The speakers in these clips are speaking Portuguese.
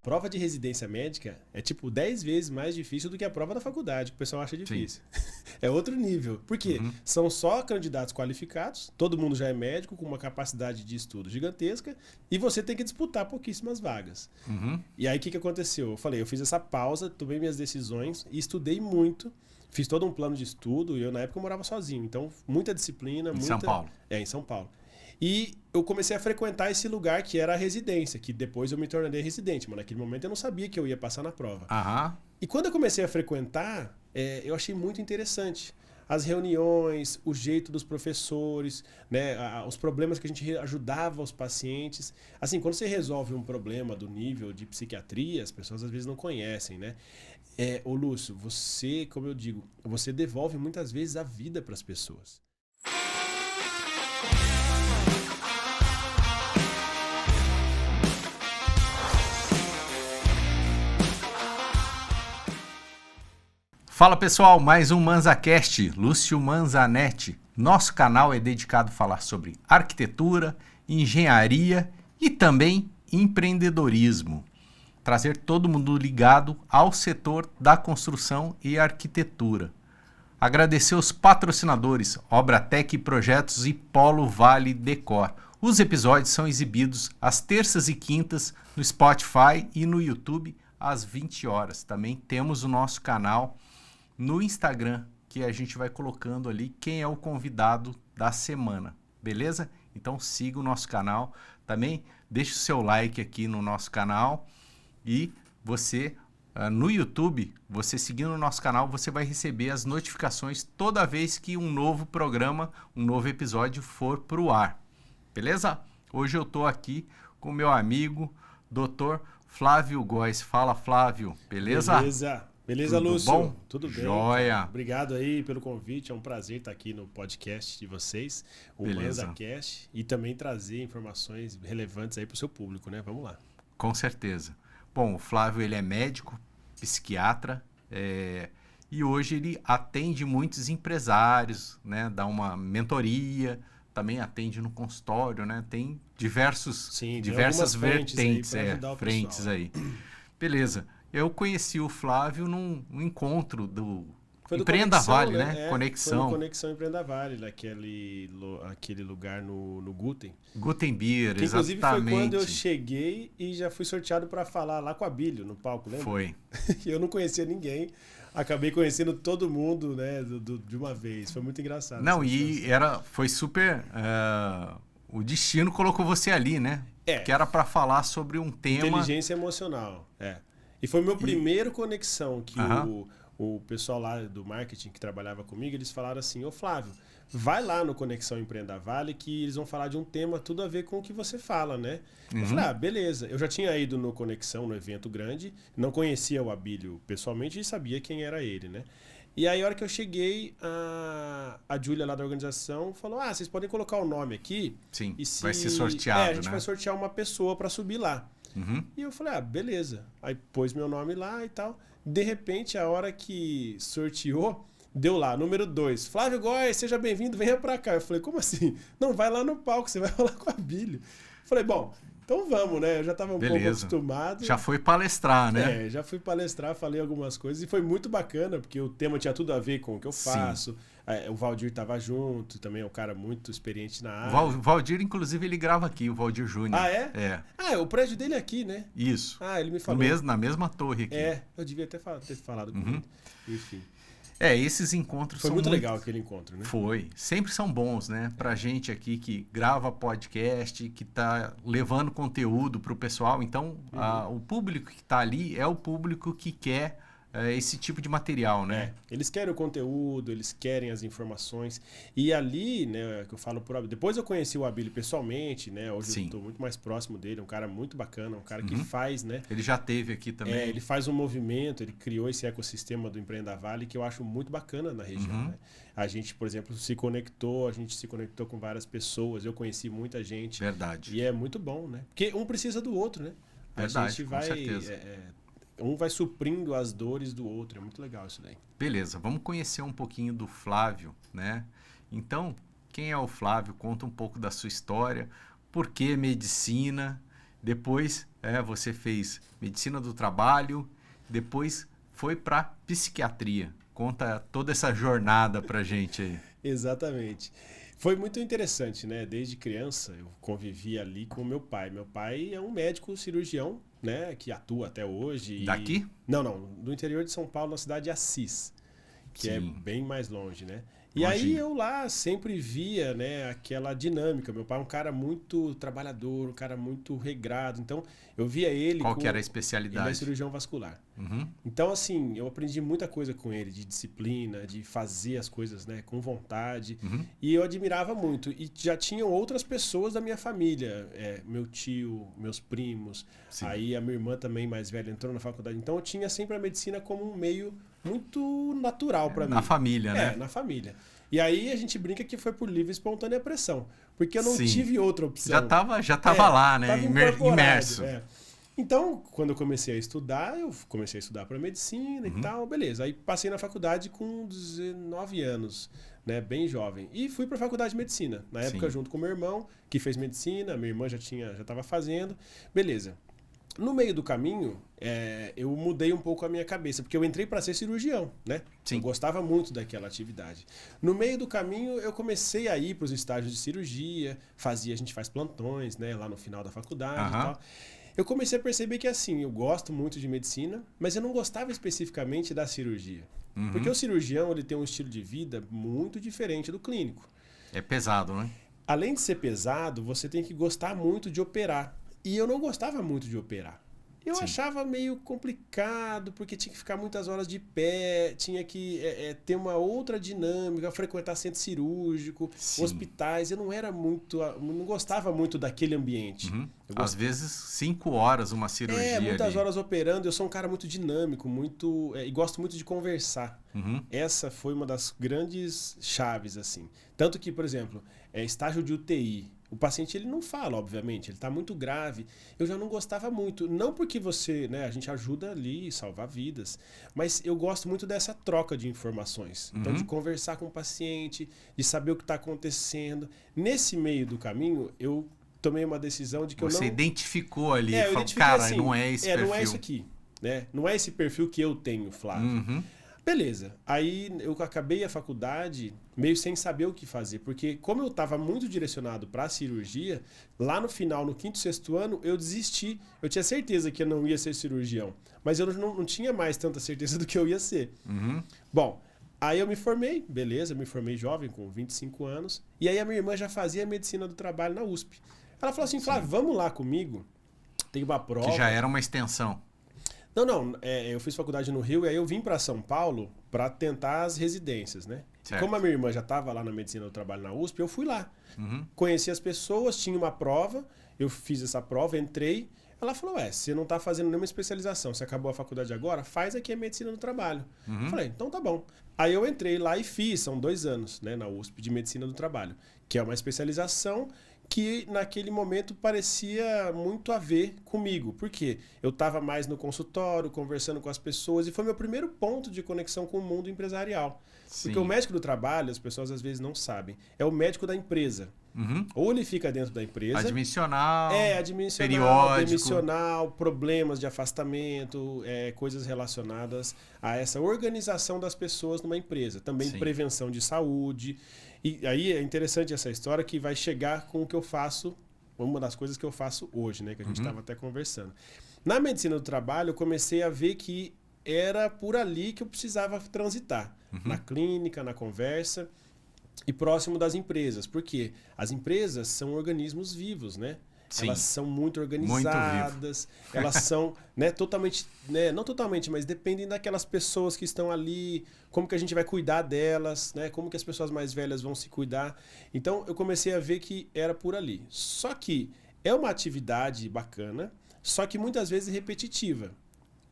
Prova de residência médica é tipo 10 vezes mais difícil do que a prova da faculdade, que o pessoal acha difícil. É outro nível. Por quê? São só candidatos qualificados, todo mundo já é médico, com uma capacidade de estudo gigantesca, e você tem que disputar pouquíssimas vagas. E aí o que aconteceu? Eu fiz essa pausa, tomei minhas decisões e estudei muito. Fiz todo um plano de estudo, e na época eu morava sozinho, então muita disciplina. Em São Paulo? Em São Paulo. E eu comecei a frequentar esse lugar que era a residência, que depois eu me tornei residente, mas naquele momento eu não sabia que eu ia passar na prova. E quando eu comecei a frequentar, eu achei muito interessante. As reuniões, o jeito dos professores, né, os problemas que a gente ajudava os pacientes. Assim, quando você resolve um problema do nível de psiquiatria, as pessoas às vezes não conhecem, né? Ô Lúcio, você, como eu digo, você devolve muitas vezes a vida para as pessoas. Fala pessoal, mais um ManzaCast, Lúcio Manzanetti. Nosso canal é dedicado a falar sobre arquitetura, engenharia e também empreendedorismo. Trazer todo mundo ligado ao setor da construção e arquitetura. Agradecer os patrocinadores Obratec Projetos e Polo Vale Decor. Os episódios são exibidos às terças e quintas no Spotify e no YouTube às 20 horas. Também temos o nosso canal no Instagram, que a gente vai colocando ali quem é o convidado da semana, beleza? Então siga o nosso canal, também deixe o seu like aqui no nosso canal e você, no YouTube, você seguindo o nosso canal, você vai receber as notificações toda vez que um novo programa, um novo episódio for para o ar, beleza? Hoje eu estou aqui com meu amigo, Dr. Flávio Góes. Fala, Flávio, beleza? Beleza, tudo Lúcio? Bom? Tudo bem. Joia. Obrigado aí pelo convite. É um prazer estar aqui no podcast de vocês, o ManzaCast, e também trazer informações relevantes aí para o seu público, né? Vamos lá. Com certeza. Bom, o Flávio ele é médico, psiquiatra, e hoje ele atende muitos empresários, né? Dá uma mentoria, também atende no consultório, né? Tem diversas vertentes, frentes aí. Beleza. Eu conheci o Flávio num encontro do Empreenda Vale, né? Conexão. Foi no Conexão Empreenda Vale, aquele lugar no Guten. Guten Beer, que, inclusive exatamente. Foi quando eu cheguei e já fui sorteado para falar lá com a Abílio no palco, lembra? Foi. Eu não conhecia ninguém. Acabei conhecendo todo mundo, né, de uma vez. Foi muito engraçado. Não, foi super... o destino colocou você ali, né? Que era para falar sobre um tema... Inteligência emocional, E foi meu primeiro conexão que o pessoal lá do marketing que trabalhava comigo, eles falaram assim, ô Flávio, vai lá no Conexão Empreenda Vale que eles vão falar de um tema tudo a ver com o que você fala, né? Eu falei, beleza. Eu já tinha ido no Conexão, no evento grande, não conhecia o Abílio pessoalmente e sabia quem era ele, né? E aí, a hora que eu cheguei, a Júlia lá da organização falou, vocês podem colocar o nome aqui. Sim, vai ser sorteado, a gente vai sortear uma pessoa para subir lá. E eu falei, beleza. Aí pôs meu nome lá e tal. De repente, a hora que sorteou, deu lá, número 2. Flávio Góes, seja bem-vindo, venha pra cá. Eu falei, como assim? Não, vai lá no palco, você vai falar com a Abílio. Falei, bom, então vamos, né? Eu já tava um pouco acostumado. Já foi palestrar, né? Já fui palestrar, falei algumas coisas e foi muito bacana, porque o tema tinha tudo a ver com o que eu faço. O Valdir estava junto, também é um cara muito experiente na área. O Valdir, inclusive, ele grava aqui, o Valdir Júnior. O prédio dele é aqui, né? Isso. Ele me falou. Na mesma torre aqui. Eu devia ter falado com ele. Enfim. Esses encontros foi muito legal aquele encontro, né? Foi. Sempre são bons, né? Pra gente aqui que grava podcast, que tá levando conteúdo pro pessoal. Então, o público que tá ali é o público que quer esse tipo de material, né? Eles querem o conteúdo, eles querem as informações. E ali, né, que eu falo por... Depois eu conheci o Abílio pessoalmente, né? Hoje eu estou muito mais próximo dele, é um cara muito bacana, um cara que faz, né? Ele já teve aqui também. Ele faz um movimento, ele criou esse ecossistema do Empreenda Vale que eu acho muito bacana na região, né? A gente, por exemplo, se conectou com várias pessoas, eu conheci muita gente. Verdade. E é muito bom, né? Porque um precisa do outro, né? Verdade, a gente vai, com certeza. Um vai suprindo as dores do outro. É muito legal isso daí. Beleza, vamos conhecer um pouquinho do Flávio, né? Então, quem é o Flávio? Conta um pouco da sua história. Por que medicina? depois você fez medicina do trabalho, depois foi para psiquiatria. Conta toda essa jornada pra gente aí. Exatamente. Foi muito interessante, né? Desde criança eu convivi ali com meu pai. Meu pai é um médico cirurgião, né? Que atua até hoje. Daqui? Não. Do interior de São Paulo, na cidade de Assis, que é bem mais longe, né? E Longinho. aí eu lá sempre via, né, aquela dinâmica. Meu pai é um cara muito trabalhador, um cara muito regrado. Então eu via ele. Qual que era a especialidade? Ele é cirurgião vascular. Uhum. Então, assim, eu aprendi muita coisa com ele, de disciplina, de fazer as coisas, né, com vontade. Uhum. E eu admirava muito. E já tinham outras pessoas da minha família, meu tio, meus primos. Sim. Aí a minha irmã também, mais velha, entrou na faculdade. Então eu tinha sempre a medicina como um meio muito natural para mim. Na família, né? Na família. E aí a gente brinca que foi por livre e espontânea pressão. Porque eu não Sim. tive outra opção. Já tava lá, né? Tava Imerso. Então, quando eu comecei a estudar para medicina e tal, beleza. Aí passei na faculdade com 19 anos, né, bem jovem. E fui para a faculdade de medicina, na época junto com meu irmão, que fez medicina, minha irmã já estava fazendo. Beleza. No meio do caminho, eu mudei um pouco a minha cabeça, porque eu entrei para ser cirurgião, né? Sim. Eu gostava muito daquela atividade. No meio do caminho, eu comecei a ir para os estágios de cirurgia, a gente faz plantões, né, lá no final da faculdade e tal. Eu comecei a perceber que, assim, eu gosto muito de medicina, mas eu não gostava especificamente da cirurgia. Porque o cirurgião, ele tem um estilo de vida muito diferente do clínico. É pesado, né? Além de ser pesado, você tem que gostar muito de operar. E eu não gostava muito de operar. Eu achava meio complicado, porque tinha que ficar muitas horas de pé, tinha que ter uma outra dinâmica, frequentar centro cirúrgico, hospitais. Eu não gostava muito daquele ambiente. Às vezes 5 horas uma cirurgia. Muitas horas operando. Eu sou um cara muito dinâmico, e gosto muito de conversar. Essa foi uma das grandes chaves, assim. Tanto que, por exemplo, estágio de UTI. O paciente ele não fala, obviamente, ele está muito grave. Eu já não gostava muito. Não porque a gente ajuda ali, salvar vidas, mas eu gosto muito dessa troca de informações. Então, de conversar com o paciente, de saber o que está acontecendo. Nesse meio do caminho, eu tomei uma decisão de que Você identificou ali, falou, cara, assim, não é esse perfil. Não é isso aqui, né? Não é esse perfil que eu tenho, Flávio. Beleza. Aí eu acabei a faculdade meio sem saber o que fazer, porque como eu estava muito direcionado para a cirurgia, lá no final, no 5º, 6º ano, eu desisti. Eu tinha certeza que eu não ia ser cirurgião, mas eu não tinha mais tanta certeza do que eu ia ser. Bom, aí eu me formei, beleza, me formei jovem, com 25 anos, e aí a minha irmã já fazia medicina do trabalho na USP. Ela falou assim, Flávio, vamos lá comigo, tem uma prova. Que já era uma extensão. Não, eu fiz faculdade no Rio e aí eu vim para São Paulo para tentar as residências, né? Como a minha irmã já estava lá na medicina do trabalho na USP, eu fui lá. Conheci as pessoas, tinha uma prova, eu fiz essa prova, entrei. Ela falou, você não está fazendo nenhuma especialização, você acabou a faculdade agora, faz aqui a medicina do trabalho. Falei, então tá bom. Aí eu entrei lá e fiz, são 2 anos, né, na USP de medicina do trabalho, que é uma especialização que naquele momento parecia muito a ver comigo. Por quê? Eu estava mais no consultório, conversando com as pessoas, e foi meu primeiro ponto de conexão com o mundo empresarial. Porque o médico do trabalho, as pessoas às vezes não sabem, é o médico da empresa. Ou ele fica dentro da empresa... Admissional, admissional, demissional, problemas de afastamento, coisas relacionadas a essa organização das pessoas numa empresa. Também prevenção de saúde. E aí é interessante essa história que vai chegar com o que eu faço, uma das coisas que eu faço hoje, né? Que a gente estava até conversando. Na medicina do trabalho, eu comecei a ver que era por ali que eu precisava transitar. Na clínica, na conversa e próximo das empresas. Porque as empresas são organismos vivos, né? Elas são muito organizadas, elas são totalmente, não totalmente, mas dependem daquelas pessoas que estão ali, como que a gente vai cuidar delas, né? Como que as pessoas mais velhas vão se cuidar. Então eu comecei a ver que era por ali. Só que é uma atividade bacana, só que muitas vezes repetitiva.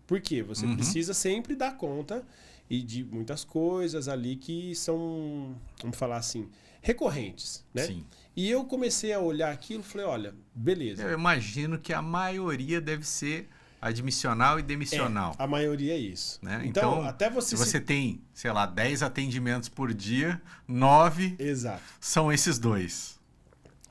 Por quê? Você precisa sempre dar conta e de muitas coisas ali que são, vamos falar assim, recorrentes, né? Sim. E eu comecei a olhar aquilo e falei, olha, beleza. Eu imagino que a maioria deve ser admissional e demissional. A maioria é isso. Né? Então, até você tem, sei lá, 10 atendimentos por dia, 9 são esses dois.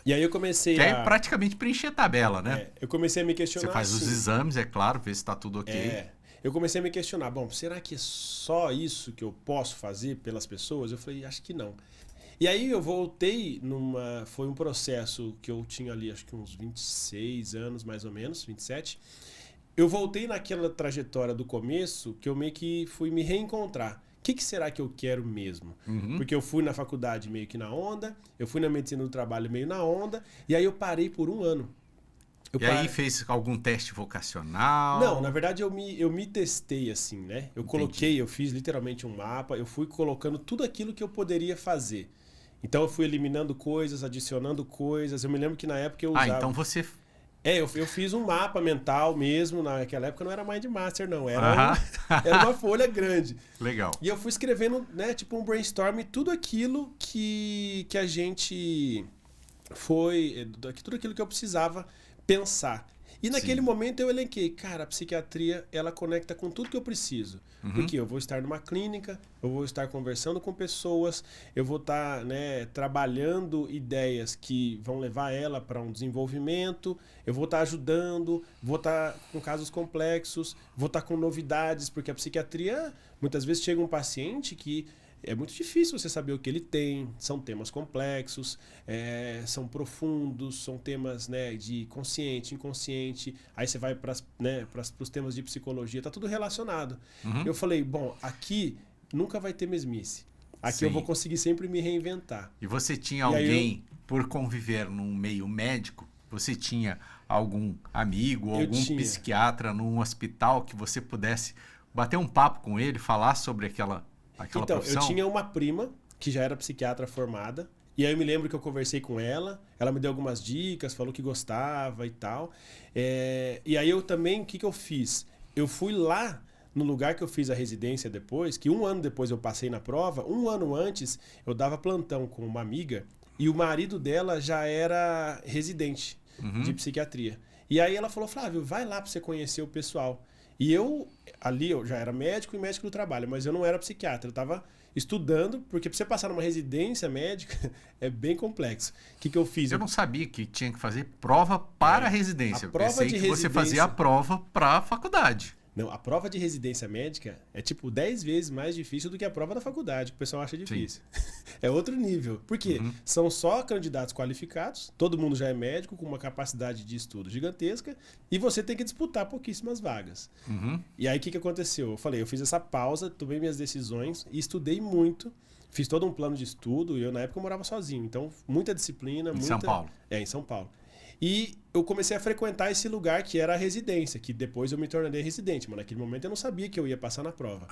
E aí eu comecei que é praticamente preencher tabela, né? Eu comecei a me questionar. Você faz os exames, é claro, ver se está tudo ok. Eu comecei a me questionar, bom, será que é só isso que eu posso fazer pelas pessoas? Eu falei, acho que não. E aí eu voltei foi um processo que eu tinha ali, acho que uns 26 anos, mais ou menos, 27. Eu voltei naquela trajetória do começo que eu meio que fui me reencontrar. O que será que eu quero mesmo? Porque eu fui na faculdade meio que na onda, eu fui na medicina do trabalho meio na onda, e aí eu parei por um ano. Aí fez algum teste vocacional? Não, na verdade eu me testei assim, né? Eu fiz literalmente um mapa, eu fui colocando tudo aquilo que eu poderia fazer. Então eu fui eliminando coisas, adicionando coisas. Eu me lembro que na época eu usava... então você... eu fiz um mapa mental mesmo. Naquela época não era Mind Master, não. Era uma folha grande. Legal. E eu fui escrevendo, né, tipo um brainstorm, tudo aquilo que a gente tudo aquilo que eu precisava pensar. E naquele momento eu elenquei, cara, a psiquiatria, ela conecta com tudo que eu preciso. Porque eu vou estar numa clínica, eu vou estar conversando com pessoas, eu vou estar, né, trabalhando ideias que vão levar ela para um desenvolvimento, eu vou estar ajudando, vou estar com casos complexos, vou estar com novidades, porque a psiquiatria, muitas vezes chega um paciente que é muito difícil você saber o que ele tem, são temas complexos, são profundos, são temas, né, de consciente, inconsciente, aí você vai para os temas de psicologia, tá tudo relacionado. Eu falei, bom, aqui nunca vai ter mesmice, aqui eu vou conseguir sempre me reinventar. E você tinha alguém, por conviver num meio médico, você tinha algum amigo, algum psiquiatra num hospital que você pudesse bater um papo com ele, falar sobre aquela profissão? Eu tinha uma prima que já era psiquiatra formada, e aí eu me lembro que eu conversei com ela, ela me deu algumas dicas, falou que gostava e tal. E aí eu também, o que eu fiz? Eu fui lá no lugar que eu fiz a residência depois, que um ano depois eu passei na prova, um ano antes eu dava plantão com uma amiga, e o marido dela já era residente de psiquiatria. E aí ela falou, Flávio, vai lá para você conhecer o pessoal. E eu já era médico e médico do trabalho, mas eu não era psiquiatra, eu estava estudando, porque para você passar numa residência médica é bem complexo. O que eu fiz? Eu não sabia que tinha que fazer prova para a residência. A prova de residência... você fazia a prova para a faculdade. Não, a prova de residência médica é tipo 10 vezes mais difícil do que a prova da faculdade, que o pessoal acha difícil. É outro nível. Por quê? São só candidatos qualificados, todo mundo já é médico, com uma capacidade de estudo gigantesca, e você tem que disputar pouquíssimas vagas. E aí o que aconteceu? Eu fiz essa pausa, tomei minhas decisões e estudei muito. Fiz todo um plano de estudo, e eu na época eu morava sozinho, então muita disciplina. Em São Paulo? Em São Paulo. E eu comecei a frequentar esse lugar que era a residência, que depois eu me tornei residente, mas naquele momento eu não sabia que eu ia passar na prova.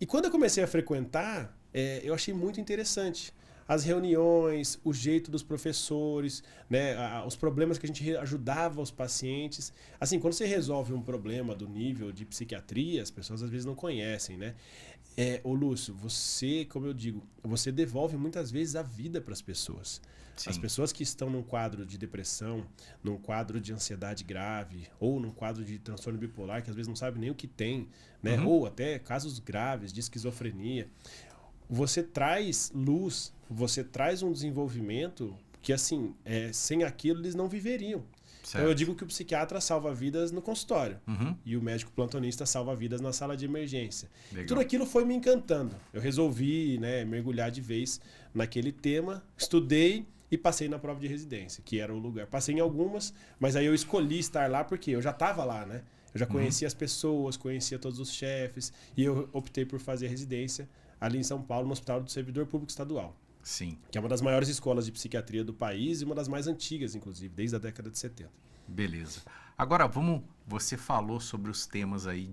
E quando eu comecei a frequentar, eu achei muito interessante. As reuniões, o jeito dos professores, né, os problemas que a gente ajudava os pacientes. Assim, quando você resolve um problema do nível de psiquiatria, as pessoas às vezes não conhecem, né? Ô Lúcio, você, como eu digo, você devolve muitas vezes a vida para as pessoas. Sim. As pessoas que estão num quadro de depressão, num quadro de ansiedade grave, ou num quadro de transtorno bipolar, que às vezes não sabe nem o que tem, né? Ou até casos graves de esquizofrenia. Você traz luz, você traz um desenvolvimento que, assim, sem aquilo eles não viveriam. Certo. Então eu digo que o psiquiatra salva vidas no consultório e o médico plantonista salva vidas na sala de emergência. Legal. Tudo aquilo foi me encantando. Eu resolvi, né, mergulhar de vez naquele tema, estudei e passei na prova de residência, que era o lugar. Passei em algumas, mas aí eu escolhi estar lá porque eu já estava lá, né? Eu já conhecia as pessoas, conhecia todos os chefes, e eu optei por fazer residência ali em São Paulo, no Hospital do Servidor Público Estadual. Sim. Que é uma das maiores escolas de psiquiatria do país e uma das mais antigas, inclusive, desde a década de 70. Beleza. Agora, você falou sobre os temas aí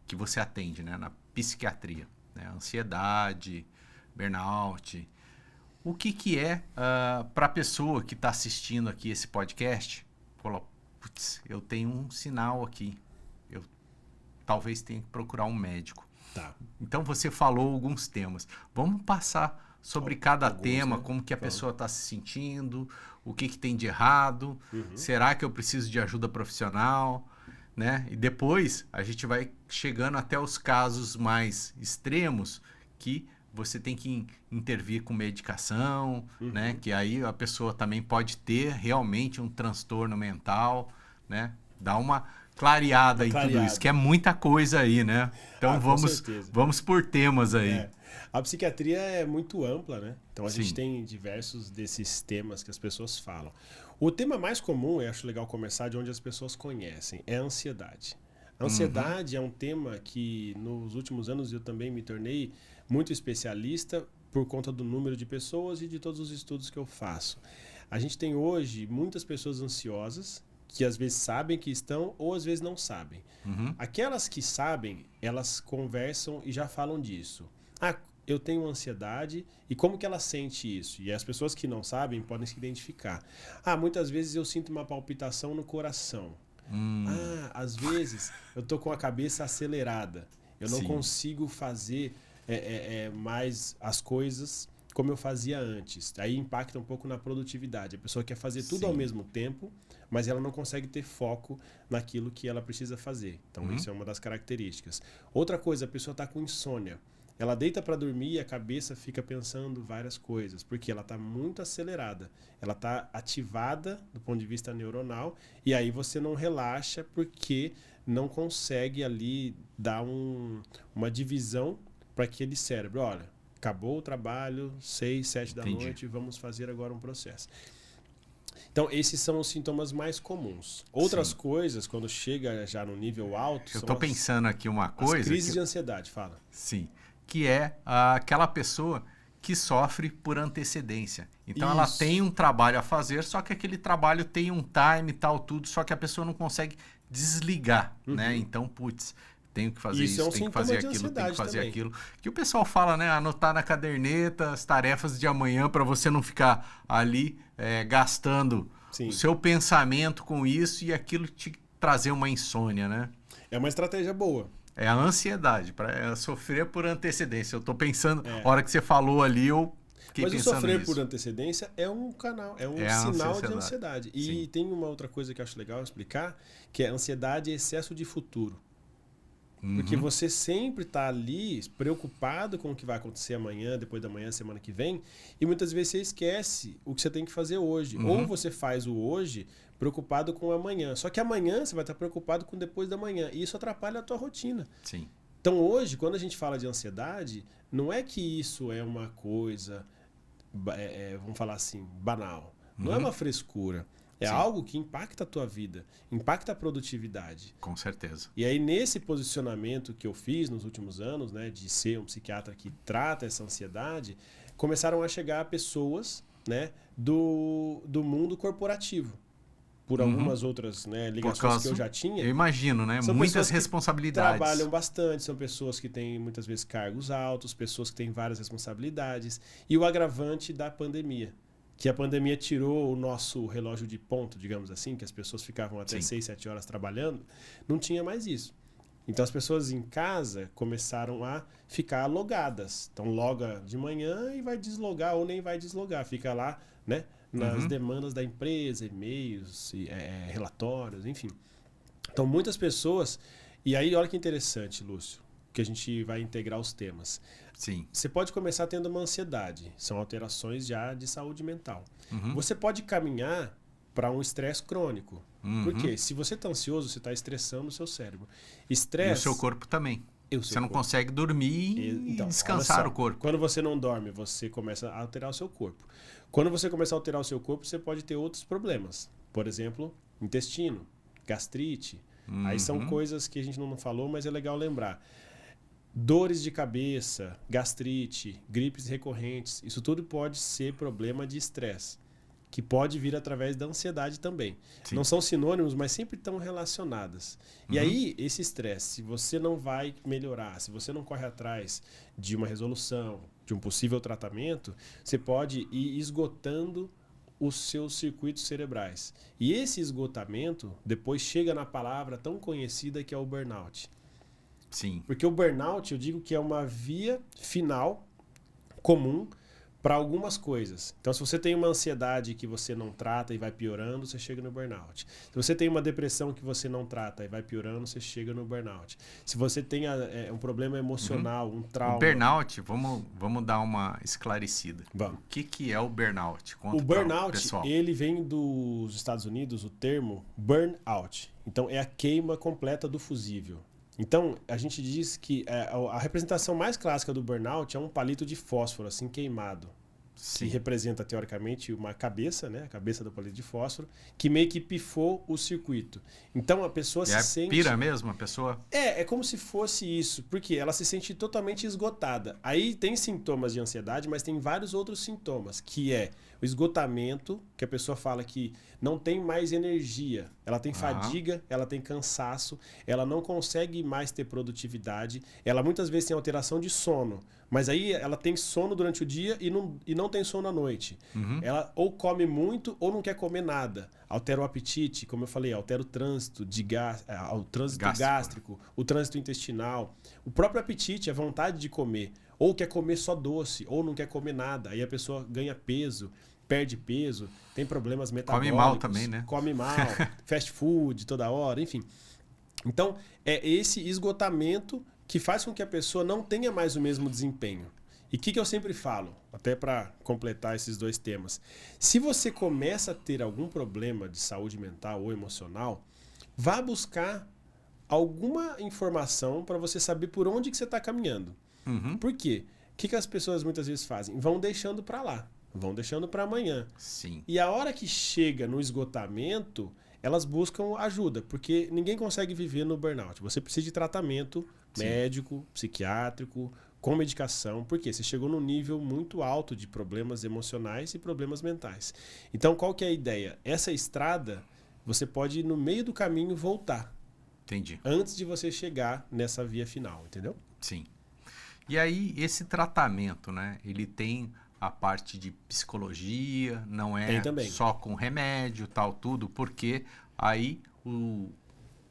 que você atende, né, na psiquiatria, né? Ansiedade, burnout. O que é para a pessoa que está assistindo aqui esse podcast? Fala, putz, eu tenho um sinal aqui. Eu talvez tenha que procurar um médico. Tá. Então você falou alguns temas. Vamos passar sobre cada tema, né? Como que a pessoa está se sentindo, o que tem de errado, será que eu preciso de ajuda profissional, né? E depois a gente vai chegando até os casos mais extremos que você tem que intervir com medicação, né? Que aí a pessoa também pode ter realmente um transtorno mental, né? Dá uma clareada em tudo isso, que é muita coisa aí, né? Então vamos por temas aí. A psiquiatria é muito ampla, né? Então a gente tem diversos desses temas que as pessoas falam. O tema mais comum, eu acho legal começar de onde as pessoas conhecem, é a ansiedade. A ansiedade é um tema que nos últimos anos eu também me tornei muito especialista por conta do número de pessoas e de todos os estudos que eu faço. A gente tem hoje muitas pessoas ansiosas que às vezes sabem que estão ou às vezes não sabem. Aquelas que sabem, elas conversam e já falam disso. Eu tenho ansiedade e como que ela sente isso? E as pessoas que não sabem podem se identificar. Muitas vezes eu sinto uma palpitação no coração. Às vezes eu tô com a cabeça acelerada. Eu não consigo fazer mais as coisas como eu fazia antes. Aí impacta um pouco na produtividade. A pessoa quer fazer tudo ao mesmo tempo, mas ela não consegue ter foco naquilo que ela precisa fazer. Então isso é uma das características. Outra coisa, a pessoa está com insônia. Ela deita para dormir e a cabeça fica pensando várias coisas, porque ela está muito acelerada. Ela está ativada do ponto de vista neuronal e aí você não relaxa porque não consegue ali dar uma divisão para aquele cérebro. Olha, acabou o trabalho, 6, 7 da noite, vamos fazer agora um processo. Então, esses são os sintomas mais comuns. Outras coisas, quando chega já no nível alto... Eu estou pensando aqui uma coisa... As crises de ansiedade, fala. Sim. Que é aquela pessoa que sofre por antecedência. Então ela tem um trabalho a fazer, só que aquele trabalho tem um time e tal, tudo, só que a pessoa não consegue desligar, né? Então, tenho que fazer isso, tenho que fazer aquilo, tenho que fazer aquilo. Que o pessoal fala, né? Anotar na caderneta as tarefas de amanhã para você não ficar ali gastando o seu pensamento com isso e aquilo te trazer uma insônia, né? É uma estratégia boa. É a ansiedade, para sofrer por antecedência. Eu estou pensando, a hora que você falou ali, eu fiquei pensando nisso. Mas o sofrer por antecedência é um canal, é um sinal de ansiedade. E tem uma outra coisa que eu acho legal explicar, que é ansiedade e excesso de futuro. Porque você sempre está ali preocupado com o que vai acontecer amanhã, depois da manhã, semana que vem, e muitas vezes você esquece o que você tem que fazer hoje. Ou você faz o hoje preocupado com o amanhã. Só que amanhã você vai estar preocupado com depois da manhã. E isso atrapalha a tua rotina. Sim. Então hoje, quando a gente fala de ansiedade, não é que isso é uma coisa, vamos falar assim, banal. Não é uma frescura. É algo que impacta a tua vida, impacta a produtividade. Com certeza. E aí, nesse posicionamento que eu fiz nos últimos anos, né, de ser um psiquiatra que trata essa ansiedade, começaram a chegar pessoas, né, do mundo corporativo. Por algumas outras, né, ligações que eu já tinha. Eu imagino, né? Muitas responsabilidades. Trabalham bastante, são pessoas que têm muitas vezes cargos altos, pessoas que têm várias responsabilidades. E o agravante da pandemia. Que a pandemia tirou o nosso relógio de ponto, digamos assim, que as pessoas ficavam até 6, 7 horas trabalhando, não tinha mais isso. Então as pessoas em casa começaram a ficar logadas. Então loga de manhã e vai deslogar ou nem vai deslogar, fica lá, né, nas demandas da empresa, e-mails, relatórios, enfim. Então muitas pessoas... E aí olha que interessante, Lúcio, que a gente vai integrar os temas. Sim. Você pode começar tendo uma ansiedade. São alterações já de saúde mental. Você pode caminhar para um estresse crônico. Porque se você está ansioso, você está estressando o seu cérebro. Estresse... E o seu corpo também. Você não consegue dormir e descansar o corpo. Quando você não dorme, você começa a alterar o seu corpo. Quando você começa a alterar o seu corpo, você pode ter outros problemas. Por exemplo, intestino, gastrite. Aí são coisas que a gente não falou, mas é legal lembrar. Dores de cabeça, gastrite, gripes recorrentes, isso tudo pode ser problema de estresse, que pode vir através da ansiedade também. Sim. Não são sinônimos, mas sempre estão relacionadas. E aí, esse estresse, se você não vai melhorar, se você não corre atrás de uma resolução, de um possível tratamento, você pode ir esgotando os seus circuitos cerebrais. E esse esgotamento depois chega na palavra tão conhecida que é o burnout. Sim. Porque o burnout, eu digo que é uma via final comum para algumas coisas. Então, se você tem uma ansiedade que você não trata e vai piorando, você chega no burnout. Se você tem uma depressão que você não trata e vai piorando, você chega no burnout. Se você tem um problema emocional, um trauma... O burnout, vamos dar uma esclarecida. Vamos. O que é o burnout? Conta o burnout, pessoal. Ele vem dos Estados Unidos, o termo burnout. Então, é a queima completa do fusível. Então, a gente diz que a representação mais clássica do burnout é um palito de fósforo, assim, queimado. Sim. Que representa, teoricamente, uma cabeça, né? A cabeça do palito de fósforo, que meio que pifou o circuito. Então, a pessoa se sente... pira mesmo, a pessoa? É como se fosse isso, porque ela se sente totalmente esgotada. Aí tem sintomas de ansiedade, mas tem vários outros sintomas, que é o esgotamento, que a pessoa fala que não tem mais energia, ela tem fadiga, ela tem cansaço, ela não consegue mais ter produtividade, ela muitas vezes tem alteração de sono, mas aí ela tem sono durante o dia e não tem sono à noite. Ela ou come muito ou não quer comer nada. Altera o apetite, como eu falei, altera o trânsito, o trânsito gástrico, o trânsito intestinal, o próprio apetite, a vontade de comer. Ou quer comer só doce, ou não quer comer nada. Aí a pessoa ganha peso, perde peso, tem problemas metabólicos. Come mal também, né? Come mal, fast food toda hora, enfim. Então, é esse esgotamento que faz com que a pessoa não tenha mais o mesmo desempenho. E o que eu sempre falo, até para completar esses dois temas. Se você começa a ter algum problema de saúde mental ou emocional, vá buscar alguma informação para você saber por onde que você está caminhando. Por quê? O que as pessoas muitas vezes fazem? Vão deixando para lá, vão deixando para amanhã. Sim. E a hora que chega no esgotamento, elas buscam ajuda, porque ninguém consegue viver no burnout. Você precisa de tratamento médico, psiquiátrico, com medicação, porque você chegou num nível muito alto de problemas emocionais e problemas mentais. Então, qual que é a ideia? Essa estrada, você pode, no meio do caminho, voltar. Entendi. Antes de você chegar nessa via final, entendeu? Sim. E aí, esse tratamento, né? Ele tem a parte de psicologia, não é só com remédio, tal, tudo, porque aí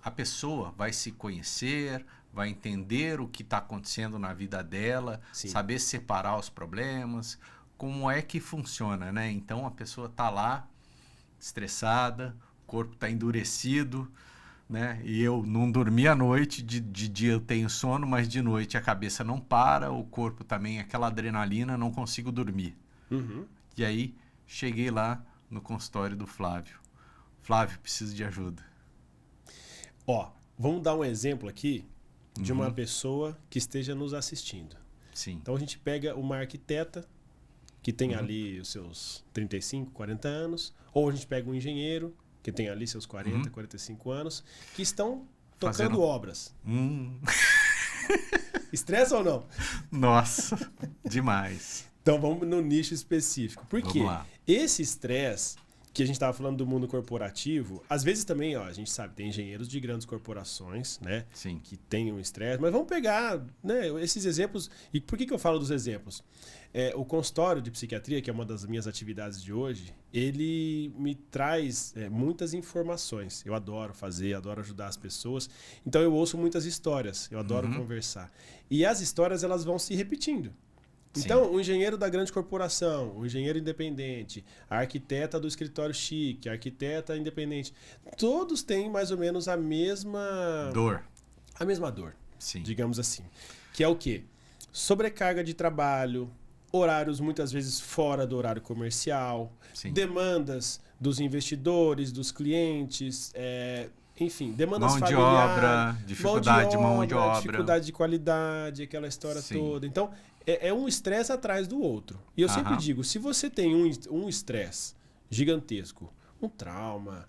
a pessoa vai se conhecer, vai entender o que está acontecendo na vida dela, saber separar os problemas, como é que funciona, né? Então, a pessoa está lá, estressada, o corpo está endurecido, né? E eu não dormi à noite, de dia eu tenho sono, mas de noite a cabeça não para, o corpo também, aquela adrenalina, não consigo dormir. E aí, cheguei lá no consultório do Flávio. Flávio, preciso de ajuda. Vamos dar um exemplo aqui de uma pessoa que esteja nos assistindo. Sim. Então, a gente pega uma arquiteta que tem ali os seus 35, 40 anos, ou a gente pega um engenheiro que tem ali seus 40, 45 anos, que estão tocando obras. Estressa ou não? Nossa, demais. Então vamos no nicho específico. Por quê? Esse estresse que a gente estava falando do mundo corporativo, às vezes também, a gente sabe, tem engenheiros de grandes corporações, né? Sim. Que tem um estresse, mas vamos pegar, né, esses exemplos. E por que eu falo dos exemplos? O consultório de psiquiatria, que é uma das minhas atividades de hoje, ele me traz muitas informações. Eu adoro fazer, adoro ajudar as pessoas. Então eu ouço muitas histórias, eu adoro conversar. E as histórias, elas vão se repetindo. Então, o engenheiro da grande corporação, o engenheiro independente, a arquiteta do escritório chique, a arquiteta independente, todos têm mais ou menos a mesma dor. A mesma dor, sim, digamos assim. Que é o quê? Sobrecarga de trabalho, horários muitas vezes fora do horário comercial, demandas dos investidores, dos clientes, enfim, demandas familiares. Mão de obra, dificuldade de mão de obra. Dificuldade de qualidade, aquela história toda. Então, é um estresse atrás do outro. E eu sempre digo, se você tem um estresse gigantesco, um trauma,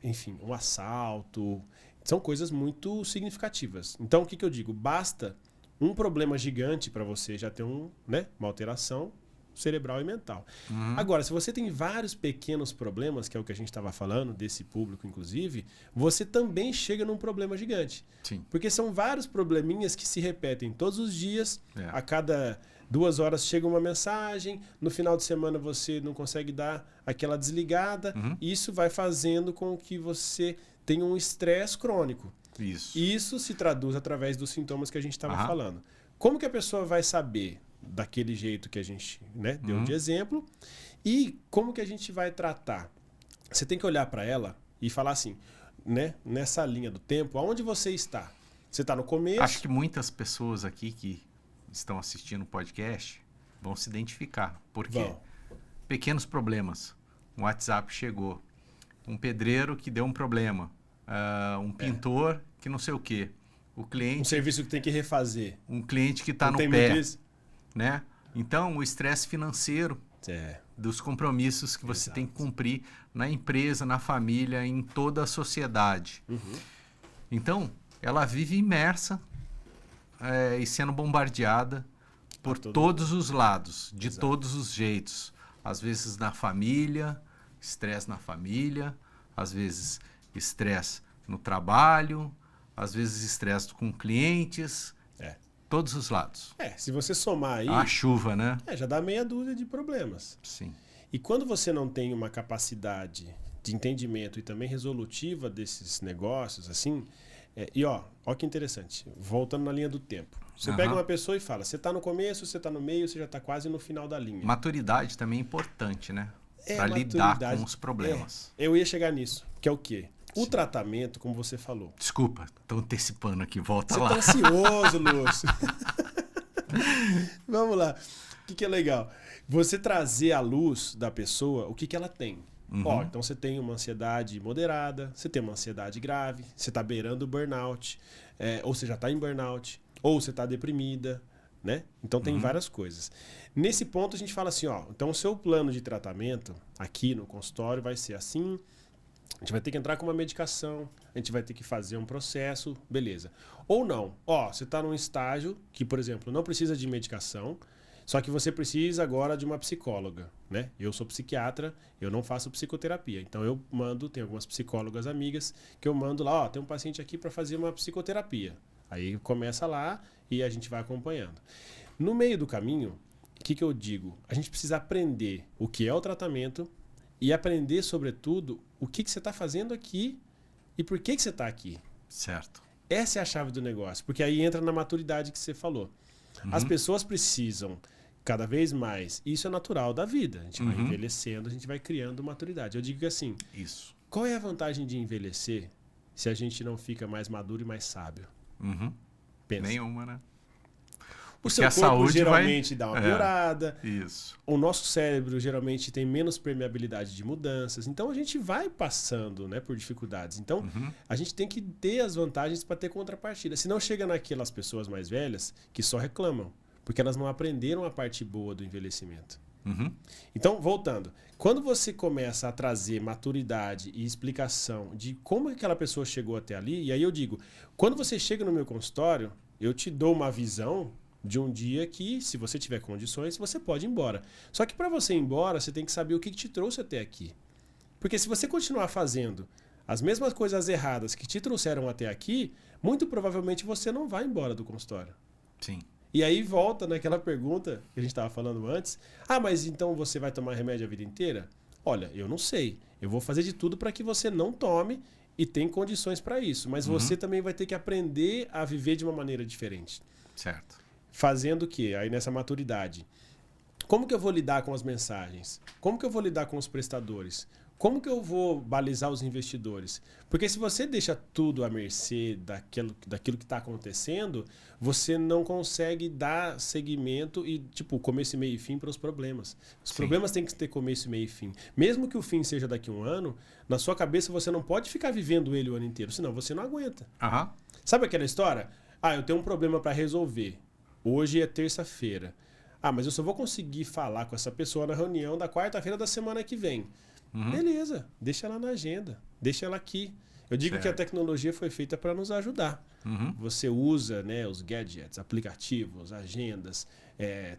enfim, um assalto, são coisas muito significativas. Então, o que eu digo? Basta um problema gigante para você já ter uma alteração cerebral e mental. Agora, se você tem vários pequenos problemas, que é o que a gente estava falando, desse público inclusive, você também chega num problema gigante. Sim. Porque são vários probleminhas que se repetem todos os dias, a cada 2 horas chega uma mensagem, no final de semana você não consegue dar aquela desligada, e isso vai fazendo com que você tenha um estresse crônico. Isso se traduz através dos sintomas que a gente estava falando. Como que a pessoa vai saber daquele jeito que a gente, né, deu de exemplo. E como que a gente vai tratar? Você tem que olhar para ela e falar assim, né, nessa linha do tempo, aonde você está? Você está no começo? Acho que muitas pessoas aqui que estão assistindo o podcast vão se identificar. Porque pequenos problemas. Um WhatsApp chegou. Um pedreiro que deu um problema. Um pintor que não sei o quê. O cliente, um serviço que tem que refazer. Um cliente que está no pé. Né? Então, o estresse financeiro dos compromissos que você tem que cumprir na empresa, na família, em toda a sociedade. Então, ela vive imersa e sendo bombardeada por todos os lados, de todos os jeitos. Às vezes na família, estresse na família, às vezes estresse no trabalho, às vezes estresse com clientes, todos os lados. Se você somar aí... A chuva, né? Já dá meia dúzia de problemas. Sim. E quando você não tem uma capacidade de entendimento e também resolutiva desses negócios, assim... ó que interessante, voltando na linha do tempo. Você pega uma pessoa e fala, você está no começo, você está no meio, você já está quase no final da linha. Maturidade também é importante, né? Para lidar com os problemas. Eu ia chegar nisso, que é o quê? O tratamento, como você falou. Desculpa, estou antecipando aqui, volta lá. Você está ansioso, Lúcio. Vamos lá. O que é legal? Você trazer à luz da pessoa o que ela tem. Então você tem uma ansiedade moderada, você tem uma ansiedade grave, você está beirando o burnout, ou você já está em burnout, ou você está deprimida, né? Então tem várias coisas. Nesse ponto a gente fala assim, então o seu plano de tratamento aqui no consultório vai ser assim, a gente vai ter que entrar com uma medicação, a gente vai ter que fazer um processo, beleza. Ou não, você está num estágio que, por exemplo, não precisa de medicação, só que você precisa agora de uma psicóloga, né? Eu sou psiquiatra, eu não faço psicoterapia. Então eu tem algumas psicólogas amigas que eu mando lá, tem um paciente aqui para fazer uma psicoterapia. Aí começa lá e a gente vai acompanhando. No meio do caminho, o que eu digo? A gente precisa aprender o que é o tratamento e aprender, sobretudo, o que você está fazendo aqui e por que você está aqui. Certo. Essa é a chave do negócio, porque aí entra na maturidade que você falou. As pessoas precisam cada vez mais, isso é natural da vida, a gente vai envelhecendo, a gente vai criando maturidade. Eu digo que assim, qual é a vantagem de envelhecer se a gente não fica mais maduro e mais sábio? Pensa. Nenhuma, né? O seu corpo geralmente dá uma piorada. Isso. O nosso cérebro geralmente tem menos permeabilidade de mudanças. Então a gente vai passando, né, por dificuldades. Então a gente tem que ter as vantagens para ter contrapartida. Senão chega naquelas pessoas mais velhas que só reclamam, porque elas não aprenderam a parte boa do envelhecimento. Então, voltando, quando você começa a trazer maturidade e explicação de como aquela pessoa chegou até ali, e aí eu digo, quando você chega no meu consultório, eu te dou uma visão de um dia que, se você tiver condições, você pode ir embora. Só que para você ir embora, você tem que saber o que te trouxe até aqui. Porque se você continuar fazendo as mesmas coisas erradas que te trouxeram até aqui, muito provavelmente você não vai embora do consultório. Sim. E aí volta naquela pergunta que a gente estava falando antes. Mas então você vai tomar remédio a vida inteira? Olha, eu não sei. Eu vou fazer de tudo para que você não tome e tenha condições para isso. Mas você também vai ter que aprender a viver de uma maneira diferente. Certo. Fazendo o quê? Aí nessa maturidade. Como que eu vou lidar com as mensagens? Como que eu vou lidar com os prestadores? Como que eu vou balizar os investidores? Porque se você deixa tudo à mercê daquilo que está acontecendo, você não consegue dar seguimento e, começo, meio e fim para os problemas. Os problemas têm que ter começo, meio e fim. Mesmo que o fim seja daqui a um ano, na sua cabeça você não pode ficar vivendo ele o ano inteiro, senão você não aguenta. Sabe aquela história? Eu tenho um problema para resolver. Hoje é terça-feira. Mas eu só vou conseguir falar com essa pessoa na reunião da quarta-feira da semana que vem. Beleza, deixa ela na agenda, deixa ela aqui. Eu digo que a tecnologia foi feita para nos ajudar. Você usa, né, os gadgets, aplicativos, agendas,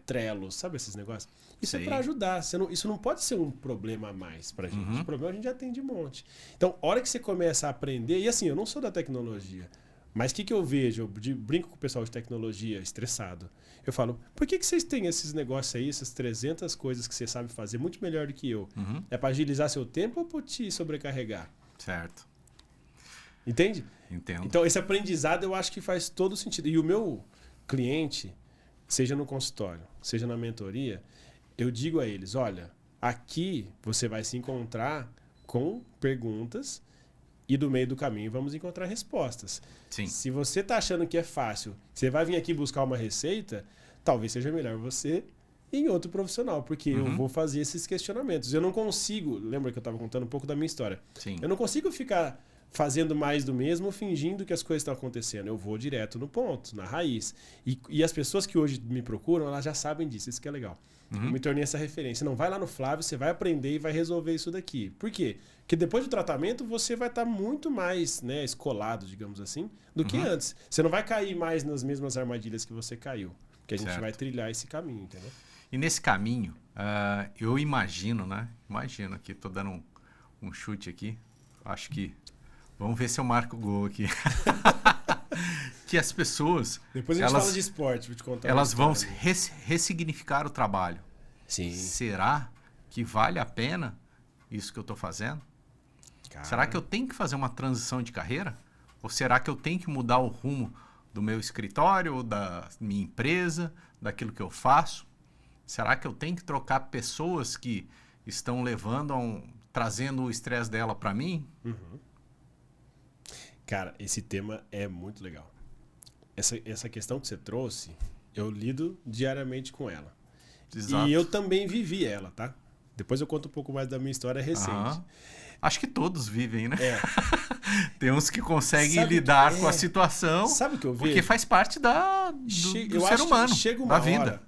Trello, sabe esses negócios? Isso é para ajudar. Isso não pode ser um problema a mais para a gente. O problema a gente já tem de monte. Então, a hora que você começa a aprender, e assim, eu não sou da tecnologia, mas o que eu vejo? Eu brinco com o pessoal de tecnologia estressado. Eu falo, por que vocês têm esses negócios aí, essas 300 coisas que você sabe fazer muito melhor do que eu? É para agilizar seu tempo ou para te sobrecarregar? Certo. Entende? Entendo. Então, esse aprendizado eu acho que faz todo sentido. E o meu cliente, seja no consultório, seja na mentoria, eu digo a eles, olha, aqui você vai se encontrar com perguntas e do meio do caminho vamos encontrar respostas. Sim. Se você está achando que é fácil, você vai vir aqui buscar uma receita, talvez seja melhor você ir em outro profissional, porque eu vou fazer esses questionamentos. Eu não consigo, lembra que eu estava contando um pouco da minha história? Sim. Eu não consigo ficar fazendo mais do mesmo, fingindo que as coisas estão acontecendo. Eu vou direto no ponto, na raiz. E as pessoas que hoje me procuram, elas já sabem disso, isso que é legal. Eu me tornei essa referência. Não, vai lá no Flávio, você vai aprender e vai resolver isso daqui. Por quê? Porque depois do tratamento você vai estar muito mais, né, escolado, digamos assim, do que antes. Você não vai cair mais nas mesmas armadilhas que você caiu. Porque a gente vai trilhar esse caminho, entendeu? E nesse caminho, eu imagino, né? Imagino aqui, tô dando um chute aqui. Acho que... Vamos ver se eu marco o gol aqui. Que as pessoas... Depois a gente fala de esporte, vou te contar. Elas vão ressignificar o trabalho. Sim. Será que vale a pena isso que eu estou fazendo? Cara. Será que eu tenho que fazer uma transição de carreira? Ou será que eu tenho que mudar o rumo do meu escritório, ou da minha empresa, daquilo que eu faço? Será que eu tenho que trocar pessoas que estão trazendo o estresse dela para mim? Cara, esse tema é muito legal. Essa questão que você trouxe, eu lido diariamente com ela. Exato. E eu também vivi ela, tá? Depois eu conto um pouco mais da minha história recente. Acho que todos vivem, né? É. Tem uns que conseguem lidar com a situação. Sabe o que eu vejo? Porque faz parte do ser humano, da vida.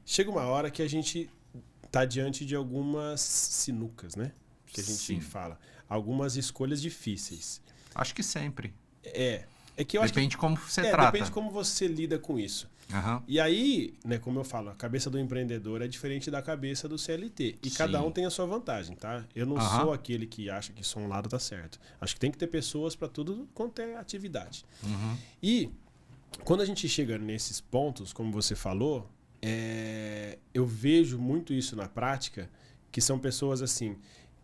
Chega uma hora que a gente tá diante de algumas sinucas, né? Que a gente fala. Algumas escolhas difíceis. Acho que sempre. É que eu acho depende de como você trata. Depende de como você lida com isso. E aí, né, como eu falo, a cabeça do empreendedor é diferente da cabeça do CLT. E cada um tem a sua vantagem, tá? Eu não sou aquele que acha que só um lado tá certo. Acho que tem que ter pessoas para tudo quanto é atividade. E quando a gente chega nesses pontos, como você falou, eu vejo muito isso na prática, que são pessoas assim,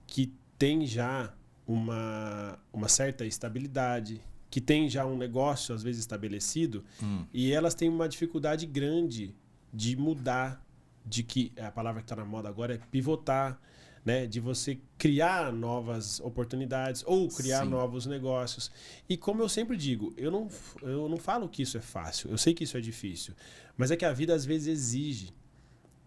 que têm já uma certa estabilidade, que tem já um negócio, às vezes, estabelecido, e elas têm uma dificuldade grande de mudar, de que a palavra que está na moda agora é pivotar, né? De você criar novas oportunidades ou criar novos negócios. E como eu sempre digo, eu não falo que isso é fácil, eu sei que isso é difícil, mas é que a vida às vezes exige.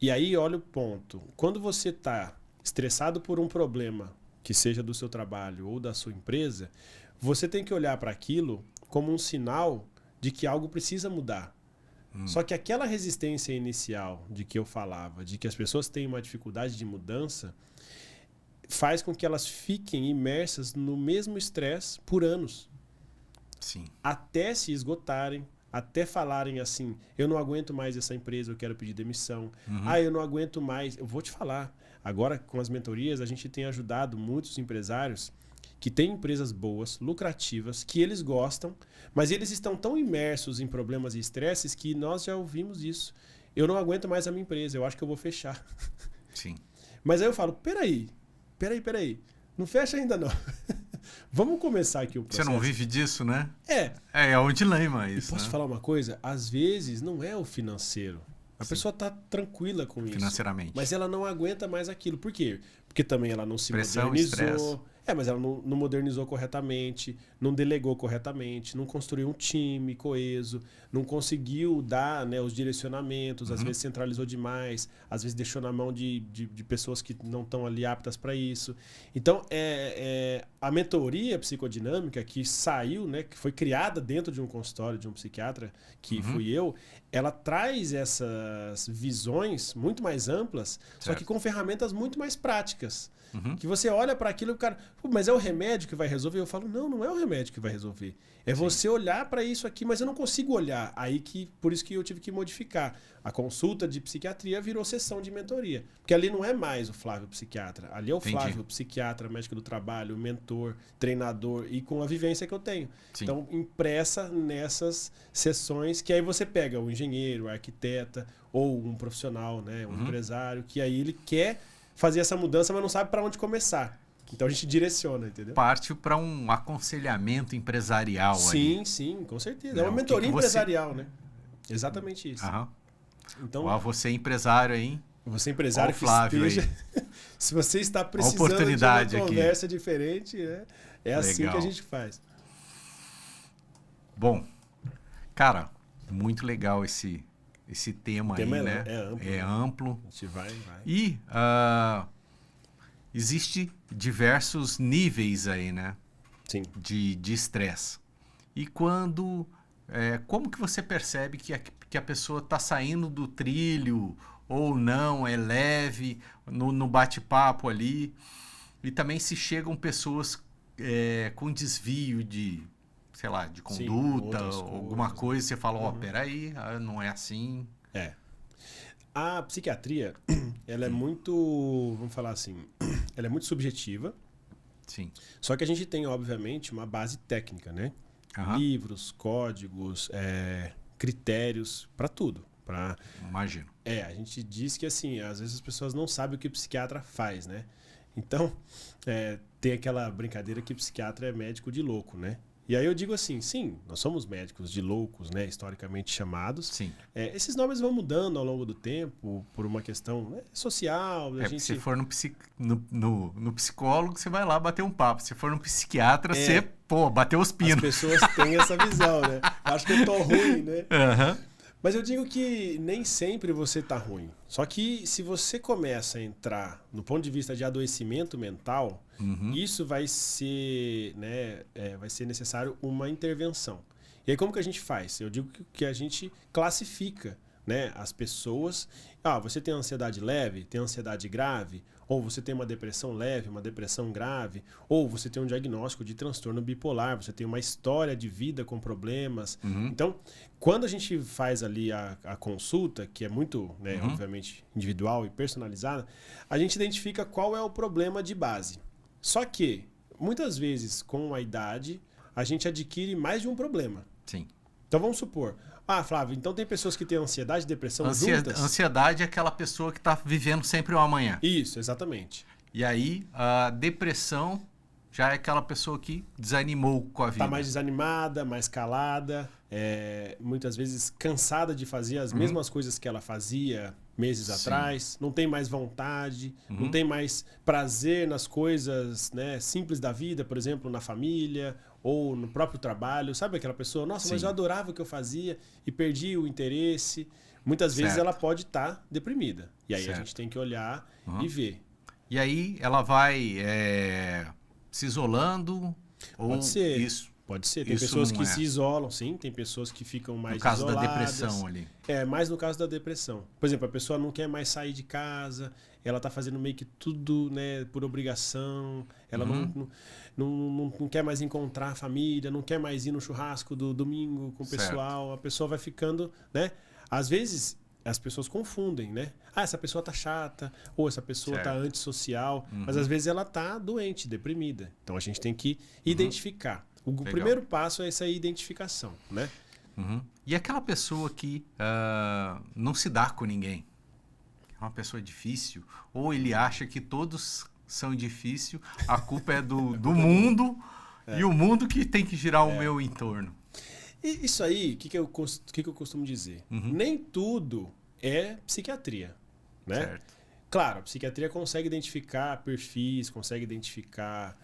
E aí, olha o ponto. Quando você está estressado por um problema, que seja do seu trabalho ou da sua empresa, você tem que olhar para aquilo como um sinal de que algo precisa mudar. Só que aquela resistência inicial de que eu falava, de que as pessoas têm uma dificuldade de mudança, faz com que elas fiquem imersas no mesmo estresse por anos. Até se esgotarem, até falarem assim, eu não aguento mais essa empresa, eu quero pedir demissão. Eu não aguento mais. Eu vou te falar, agora com as mentorias a gente tem ajudado muitos empresários que têm empresas boas, lucrativas, que eles gostam, mas eles estão tão imersos em problemas e estresses que nós já ouvimos isso. Eu não aguento mais a minha empresa, eu acho que eu vou fechar. Mas aí eu falo, peraí. Não fecha ainda não. Vamos começar aqui o processo. Você não vive disso, né? É um dilema isso. E posso falar uma coisa? Às vezes não é o financeiro. A pessoa está tranquila com isso. Financeiramente. Mas ela não aguenta mais aquilo. Por quê? Porque também ela não se modernizou. Stress. Mas ela não modernizou corretamente, não delegou corretamente, não construiu um time coeso, não conseguiu dar, né, os direcionamentos, às vezes centralizou demais, às vezes deixou na mão de pessoas que não estão ali aptas para isso. Então, a mentoria psicodinâmica que saiu, né, que foi criada dentro de um consultório de um psiquiatra, que fui eu, ela traz essas visões muito mais amplas, só que com ferramentas muito mais práticas. Que você olha para aquilo e o cara, mas é o remédio que vai resolver? Eu falo, não é o remédio que vai resolver. É você olhar para isso aqui, mas eu não consigo olhar. Por isso que eu tive que modificar. A consulta de psiquiatria virou sessão de mentoria. Porque ali não é mais o Flávio psiquiatra. Ali é o Flávio psiquiatra, médico do trabalho, mentor, treinador e com a vivência que eu tenho. Então, impressa nessas sessões que aí você pega o engenheiro, o arquiteta ou um profissional, né, um empresário, que aí ele quer fazer essa mudança, mas não sabe para onde começar. Então a gente direciona, entendeu? Parte para um aconselhamento empresarial. Sim, com certeza. É uma mentoria empresarial, né? Exatamente isso. Então, você é empresário aí. Você é empresário que Flávio esteja... Se você está precisando de uma conversa diferente, né? É assim que a gente faz. Bom, cara, muito legal esse tema aí, né? É amplo. A gente vai. E existe diversos níveis aí, né? Sim. De estresse. E como que você percebe que a pessoa está saindo do trilho ou não, é leve, no bate-papo ali? E também se chegam pessoas com desvio de, sei lá, de conduta, alguma coisa, você fala, peraí, não é assim. A psiquiatria, ela é muito, vamos falar assim, ela é muito subjetiva. Sim. Só que a gente tem, obviamente, uma base técnica, né? Livros, códigos, critérios, para tudo. Imagino. A gente diz que, assim, às vezes as pessoas não sabem o que o psiquiatra faz, né? Então, tem aquela brincadeira que o psiquiatra é médico de louco, né? E aí eu digo assim, sim, nós somos médicos de loucos, né, historicamente chamados. Sim. Esses nomes vão mudando ao longo do tempo por uma questão social. Se for no psicólogo, você vai lá bater um papo. Se for no psiquiatra, você, bateu os pinos. As pessoas têm essa visão, né? Acho que eu tô ruim, né? Mas eu digo que nem sempre você tá ruim. Só que se você começa a entrar no ponto de vista de adoecimento mental, isso vai ser, né, vai ser necessário uma intervenção. E aí como que a gente faz? Eu digo que a gente classifica, né, as pessoas. Você tem ansiedade leve, tem ansiedade grave, ou você tem uma depressão leve, uma depressão grave, ou você tem um diagnóstico de transtorno bipolar, você tem uma história de vida com problemas. Então, quando a gente faz ali a consulta, que é muito, né, obviamente, individual e personalizada, a gente identifica qual é o problema de base. Só que, muitas vezes, com a idade, a gente adquire mais de um problema. Sim. Então, vamos supor... Flávio, então tem pessoas que têm ansiedade e depressão juntas? Ansiedade é aquela pessoa que está vivendo sempre o amanhã. Isso, exatamente. E aí, a depressão já é aquela pessoa que desanimou com a vida. Está mais desanimada, mais calada, muitas vezes cansada de fazer as mesmas coisas que ela fazia meses atrás, não tem mais vontade, não tem mais prazer nas coisas, né, simples da vida, por exemplo, na família ou no próprio trabalho. Sabe aquela pessoa, nossa, mas eu adorava o que eu fazia e perdi o interesse. Muitas vezes ela pode estar deprimida. E aí a gente tem que olhar e ver. E aí ela vai se isolando? Pode ser. Isso. Pode ser. Tem pessoas que se isolam, sim. Tem pessoas que ficam mais isoladas. No caso da depressão ali. Mais no caso da depressão. Por exemplo, a pessoa não quer mais sair de casa, ela tá fazendo meio que tudo, né, por obrigação, ela não quer mais encontrar a família, não quer mais ir no churrasco do domingo com o pessoal. A pessoa vai ficando, né? Às vezes as pessoas confundem, né? Essa pessoa tá chata, ou essa pessoa tá antissocial, mas às vezes ela tá doente, deprimida. Então a gente tem que identificar. O primeiro passo é essa identificação, né? E aquela pessoa que não se dá com ninguém, é uma pessoa difícil, ou ele acha que todos são difíceis, a culpa é do mundo e o mundo que tem que girar o meu entorno. E isso aí, o que eu costumo dizer? Nem tudo é psiquiatria, né? Certo. Claro, a psiquiatria consegue identificar perfis, consegue identificar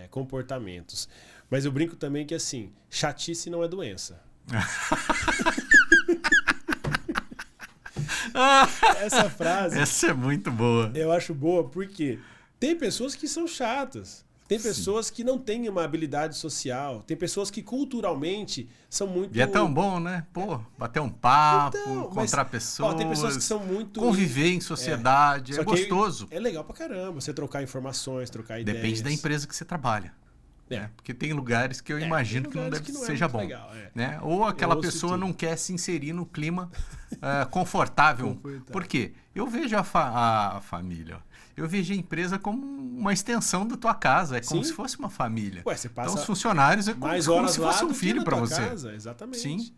comportamentos. Mas eu brinco também que, assim, chatice não é doença. Essa frase... Essa é muito boa. Eu acho boa porque tem pessoas que são chatas. Tem pessoas que não têm uma habilidade social. Tem pessoas que culturalmente são muito... E é tão bom, né? Pô, bater um papo, encontrar pessoas. Tem pessoas que são muito... Conviver em sociedade. É gostoso. É legal pra caramba você trocar informações, trocar ideias. Depende da empresa que você trabalha. Né? Porque tem lugares que eu imagino que não deve seja bom. Legal, né? Ou aquela pessoa não quer se inserir no clima confortável. Por quê? Eu vejo a família... Eu vejo a empresa como uma extensão da tua casa. É como se fosse uma família. Você passa então, os funcionários é como se fosse um filho para você. Casa, exatamente. Sim.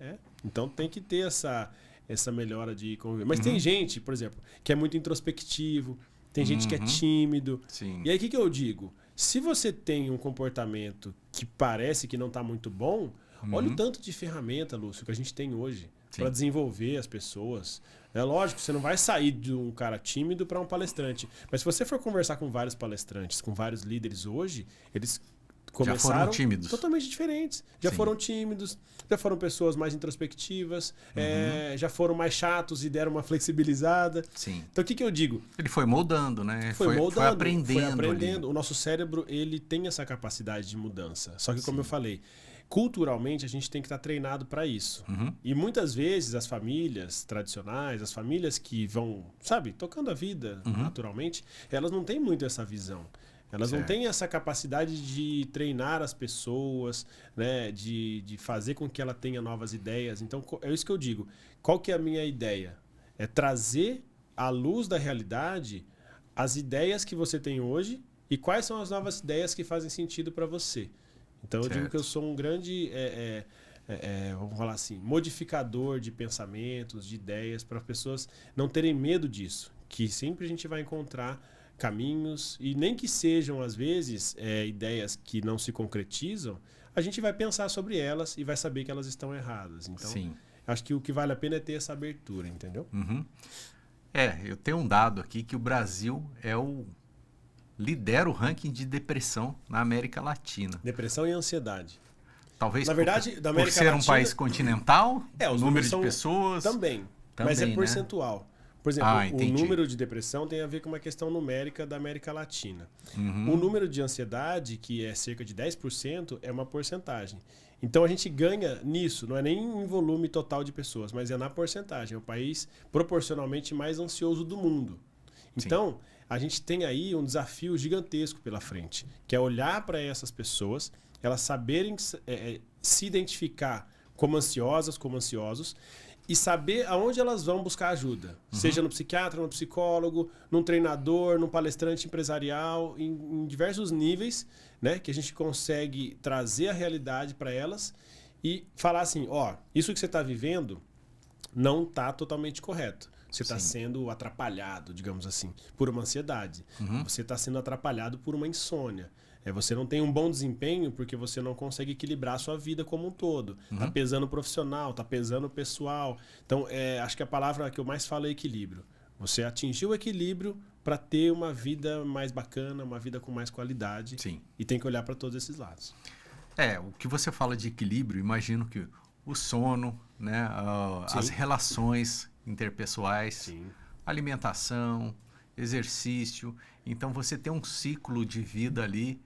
Então, tem que ter essa melhora de convívio. Mas tem gente, por exemplo, que é muito introspectivo. Tem gente que é tímido. Sim. E aí, o que eu digo? Se você tem um comportamento que parece que não está muito bom, Olha o tanto de ferramenta, Lúcio, que a gente tem hoje para desenvolver as pessoas. É lógico, você não vai sair de um cara tímido para um palestrante. Mas se você for conversar com vários palestrantes, com vários líderes hoje, eles começaram já foram tímidos. Totalmente diferentes. Já foram tímidos, já foram pessoas mais introspectivas, já foram mais chatos e deram uma flexibilizada. Sim. Então o que eu digo? Ele foi moldando, né? Foi moldando, foi aprendendo. Ali. O nosso cérebro, ele tem essa capacidade de mudança. Só que, como eu falei, culturalmente a gente tem que estar treinado para isso. E muitas vezes as famílias tradicionais, as famílias que vão, sabe, tocando a vida naturalmente, elas não têm muito essa visão. Elas não têm essa capacidade de treinar as pessoas, né? De fazer com que ela tenha novas ideias. Então, é isso que eu digo. Qual que é a minha ideia? É trazer à luz da realidade as ideias que você tem hoje e quais são as novas ideias que fazem sentido para você. Então, eu digo que eu sou um grande, vamos falar assim, modificador de pensamentos, de ideias, para as pessoas não terem medo disso. Que sempre a gente vai encontrar caminhos, e nem que sejam, às vezes, ideias que não se concretizam, a gente vai pensar sobre elas e vai saber que elas estão erradas. Então, acho que o que vale a pena é ter essa abertura, entendeu? Eu tenho um dado aqui que o Brasil lidera o ranking de depressão na América Latina. Depressão e ansiedade. Talvez na verdade, da América por ser Latina, um país continental, o número de pessoas... Também, mas é percentual. Né? Por exemplo, o número de depressão tem a ver com uma questão numérica da América Latina. O número de ansiedade, que é cerca de 10%, é uma porcentagem. Então a gente ganha nisso, não é nem em volume total de pessoas, mas é na porcentagem. É o país proporcionalmente mais ansioso do mundo. Então, a gente tem aí um desafio gigantesco pela frente, que é olhar para essas pessoas, elas saberem se identificar como ansiosas, como ansiosos, e saber aonde elas vão buscar ajuda. Seja no psiquiatra, no psicólogo, num treinador, num palestrante empresarial, em diversos níveis, né, que a gente consegue trazer a realidade para elas e falar assim, isso que você está vivendo não está totalmente correto. Você está sendo atrapalhado, digamos assim, por uma ansiedade. Você está sendo atrapalhado por uma insônia. Você não tem um bom desempenho porque você não consegue equilibrar a sua vida como um todo. Está pesando o profissional, está pesando o pessoal. Então, acho que a palavra que eu mais falo é equilíbrio. Você atingiu o equilíbrio para ter uma vida mais bacana, uma vida com mais qualidade. E tem que olhar para todos esses lados. O que você fala de equilíbrio, imagino que o sono, né, as relações interpessoais, alimentação, exercício. Então, você tem um ciclo de vida ali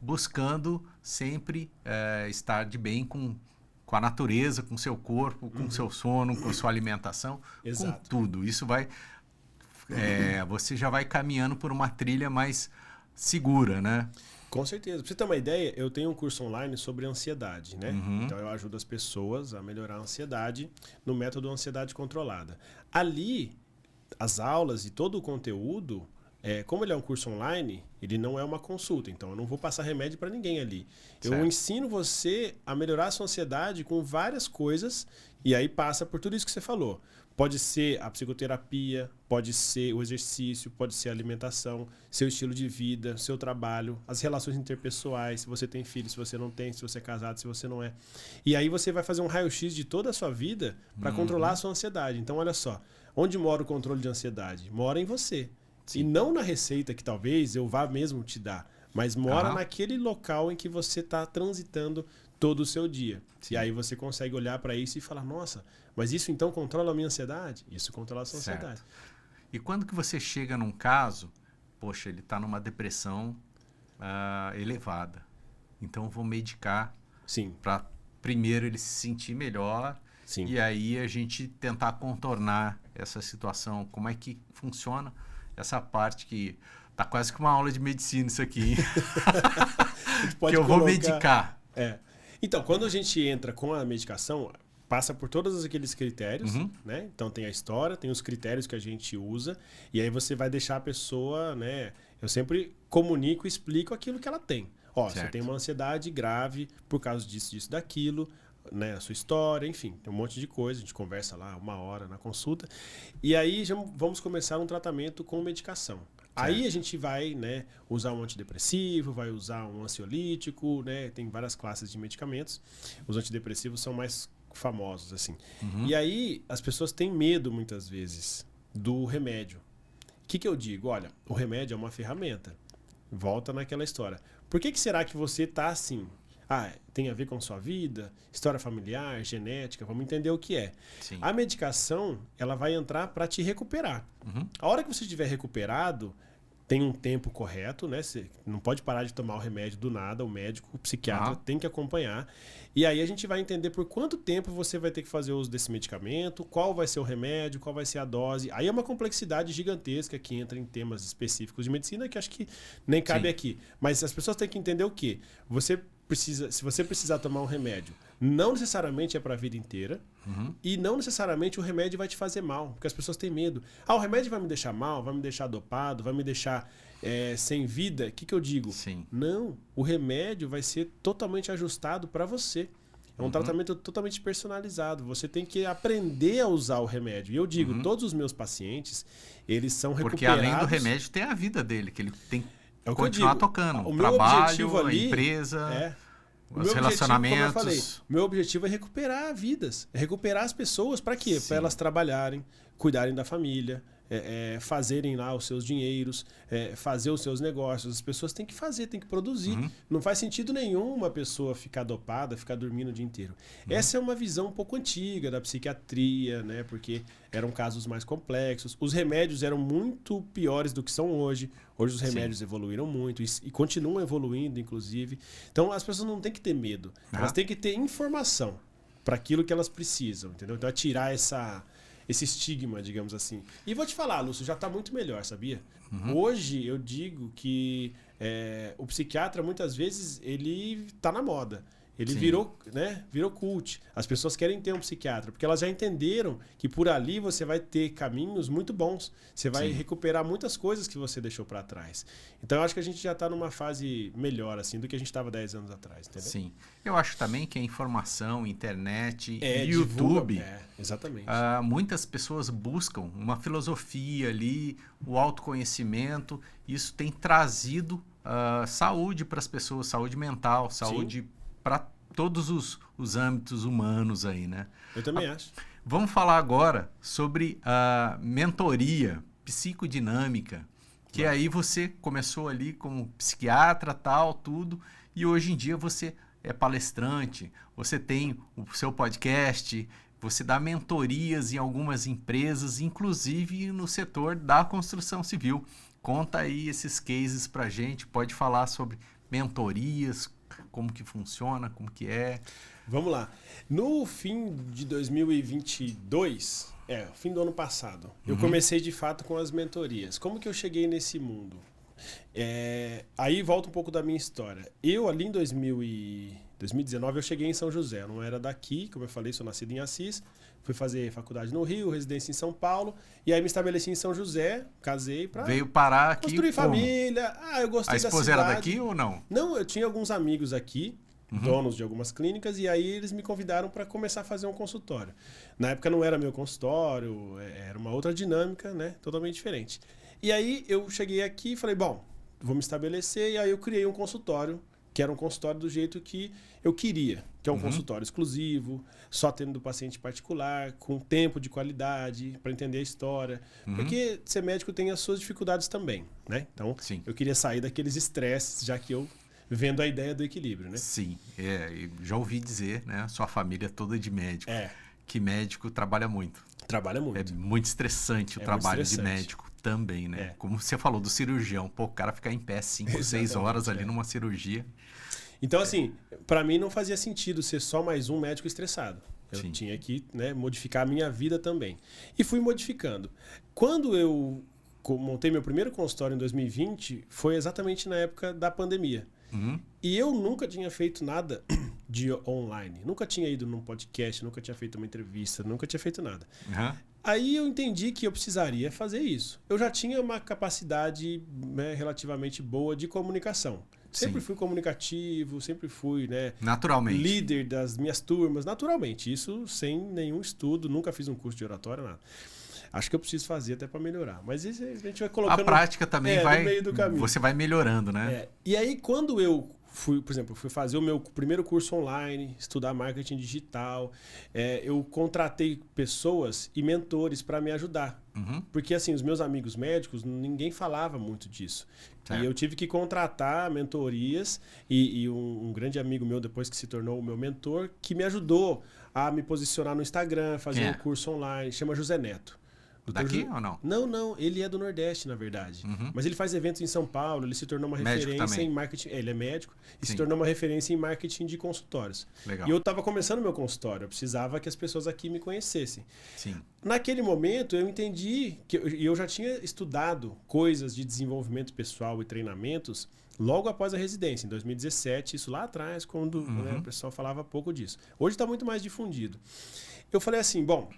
buscando sempre estar de bem com a natureza, com o seu corpo, com o seu sono, com a sua alimentação, com tudo. Isso vai... você já vai caminhando por uma trilha mais segura, né? Com certeza. Para você ter uma ideia, eu tenho um curso online sobre ansiedade, né? Então, eu ajudo as pessoas a melhorar a ansiedade no método Ansiedade Controlada. Ali, as aulas e todo o conteúdo, como ele é um curso online, ele não é uma consulta. Então, eu não vou passar remédio para ninguém ali. Eu ensino você a melhorar a sua ansiedade com várias coisas e aí passa por tudo isso que você falou. Pode ser a psicoterapia, pode ser o exercício, pode ser a alimentação, seu estilo de vida, seu trabalho, as relações interpessoais, se você tem filho, se você não tem, se você é casado, se você não é. E aí você vai fazer um raio-x de toda a sua vida para controlar a sua ansiedade. Então, olha só, onde mora o controle de ansiedade? Mora em você. E não na receita que talvez eu vá mesmo te dar, mas mora naquele local em que você está transitando todo o seu dia. E aí você consegue olhar para isso e falar, nossa, mas isso então controla a minha ansiedade? Isso controla a sua ansiedade. E quando que você chega num caso, poxa, ele está numa depressão elevada, então eu vou medicar para primeiro ele se sentir melhor e aí a gente tentar contornar essa situação. Como é que funciona essa parte que tá quase que uma aula de medicina isso aqui, hein? Que eu vou medicar. Então, quando a gente entra com a medicação, passa por todos aqueles critérios, né? Então tem a história, tem os critérios que a gente usa, e aí você vai deixar a pessoa, né? Eu sempre comunico e explico aquilo que ela tem. Você tem uma ansiedade grave por causa disso, disso, daquilo, né? A sua história, enfim, tem um monte de coisa, a gente conversa lá 1 hora na consulta. E aí já vamos começar um tratamento com medicação. Aí a gente vai, né, usar um antidepressivo, vai usar um ansiolítico, né? Tem várias classes de medicamentos. Os antidepressivos são mais famosos, assim. E aí as pessoas têm medo, muitas vezes, do remédio. O que eu digo? Olha, o remédio é uma ferramenta. Volta naquela história. Por que será que você tá assim? Tem a ver com sua vida, história familiar, genética, vamos entender o que é. Sim. A medicação, ela vai entrar para te recuperar. A hora que você estiver recuperado, tem um tempo correto, né? Você não pode parar de tomar o remédio do nada, o médico, o psiquiatra tem que acompanhar. E aí a gente vai entender por quanto tempo você vai ter que fazer uso desse medicamento, qual vai ser o remédio, qual vai ser a dose. Aí é uma complexidade gigantesca que entra em temas específicos de medicina que acho que nem cabe aqui. Mas as pessoas têm que entender o quê? Se você precisar tomar um remédio, não necessariamente é para a vida inteira e não necessariamente o remédio vai te fazer mal, porque as pessoas têm medo. O remédio vai me deixar mal, vai me deixar dopado, vai me deixar sem vida. O que eu digo? Sim. Não, o remédio vai ser totalmente ajustado para você. É um tratamento totalmente personalizado. Você tem que aprender a usar o remédio. E eu digo, todos os meus pacientes, eles são recuperados. Porque além do remédio tem a vida dele, que ele tem que continuar tocando. O trabalho, ali, a empresa, os relacionamentos. Como eu falei, meu objetivo é recuperar vidas. É recuperar as pessoas. Para quê? Para elas trabalharem, cuidarem da família, fazerem lá os seus dinheiros, fazer os seus negócios. As pessoas têm que fazer, têm que produzir. Não faz sentido nenhum uma pessoa ficar dopada, ficar dormindo o dia inteiro. Essa é uma visão um pouco antiga da psiquiatria, né? Porque eram casos mais complexos. Os remédios eram muito piores do que são hoje. Hoje os remédios evoluíram muito e continuam evoluindo, inclusive. Então as pessoas não têm que ter medo. Elas têm que ter informação para aquilo que elas precisam, entendeu? Então é tirar esse estigma, digamos assim. E vou te falar, Lúcio, já está muito melhor, sabia? Hoje eu digo que o psiquiatra, muitas vezes, ele está na moda. Ele virou cult. As pessoas querem ter um psiquiatra, porque elas já entenderam que por ali você vai ter caminhos muito bons. Você vai recuperar muitas coisas que você deixou para trás. Então, eu acho que a gente já está numa fase melhor assim do que a gente estava 10 anos atrás, entendeu? Sim. Eu acho também que a informação, internet, YouTube... exatamente. Muitas pessoas buscam uma filosofia ali, o autoconhecimento. Isso tem trazido saúde para as pessoas, saúde mental, saúde... para todos os âmbitos humanos aí, né? Eu também acho. Vamos falar agora sobre a mentoria psicodinâmica, que aí você começou ali como psiquiatra, tal, tudo, e hoje em dia você é palestrante, você tem o seu podcast, você dá mentorias em algumas empresas, inclusive no setor da construção civil. Conta aí esses cases pra gente, pode falar sobre mentorias, como que funciona, como que é. Vamos lá. No fim de 2022, fim do ano passado, eu comecei de fato com as mentorias. Como que eu cheguei nesse mundo? Aí volta um pouco da minha história. Eu ali em 2019 eu cheguei em São José, eu não era daqui, como eu falei, sou nascido em Assis, fui fazer faculdade no Rio, residência em São Paulo, e aí me estabeleci em São José, casei para veio parar aqui, construir família. Eu gostei da cidade. A esposa era daqui ou não? Não, eu tinha alguns amigos aqui, donos de algumas clínicas, e aí eles me convidaram para começar a fazer um consultório. Na época não era meu consultório, era uma outra dinâmica, né, totalmente diferente. E aí eu cheguei aqui e falei, bom, vou me estabelecer, e aí eu criei um consultório, que era um consultório do jeito que eu queria, que é um consultório exclusivo, só tendo do paciente particular, com tempo de qualidade, para entender a história. Porque ser médico tem as suas dificuldades também, né? Então, eu queria sair daqueles estresses, já que eu vendo a ideia do equilíbrio, né? Sim, já ouvi dizer, né? Sua família toda de médico. Que médico trabalha muito. Trabalha muito. É muito estressante o trabalho de médico também, né? Como você falou do cirurgião, o cara ficar em pé 5, 6 horas ali numa cirurgia. Então, assim, para mim não fazia sentido ser só mais um médico estressado. Eu tinha que, né, modificar a minha vida também. E fui modificando. Quando eu montei meu primeiro consultório em 2020, foi exatamente na época da pandemia. E eu nunca tinha feito nada de online. Nunca tinha ido num podcast, nunca tinha feito uma entrevista, nunca tinha feito nada. Aí eu entendi que eu precisaria fazer isso. Eu já tinha uma capacidade, né, relativamente boa de comunicação. Sempre fui comunicativo, sempre fui, né, naturalmente, líder das minhas turmas, naturalmente. Isso sem nenhum estudo, nunca fiz um curso de oratória, nada. acho que eu preciso fazer até para melhorar. Mas isso a gente vai colocando... A prática também no meio do caminho. Você vai melhorando, né? E aí, quando eu fui, por exemplo, fui fazer o meu primeiro curso online, estudar marketing digital, eu contratei pessoas e mentores para me ajudar. Porque, assim, os meus amigos médicos, ninguém falava muito disso. Certo. E eu tive que contratar mentorias e um grande amigo meu, depois que se tornou o meu mentor, que me ajudou a me posicionar no Instagram, fazer um curso online, chama José Neto. Daqui ou não? Não, ele é do Nordeste, na verdade. Mas ele faz eventos em São Paulo, ele se tornou uma referência em marketing. Ele é médico e se tornou uma referência em marketing de consultórios. Legal. E eu estava começando meu consultório, eu precisava que as pessoas aqui me conhecessem. Sim. Naquele momento, eu entendi que eu já tinha estudado coisas de desenvolvimento pessoal e treinamentos logo após a residência, em 2017, isso lá atrás, quando o pessoal falava pouco disso. Hoje está muito mais difundido. Eu falei assim, bom,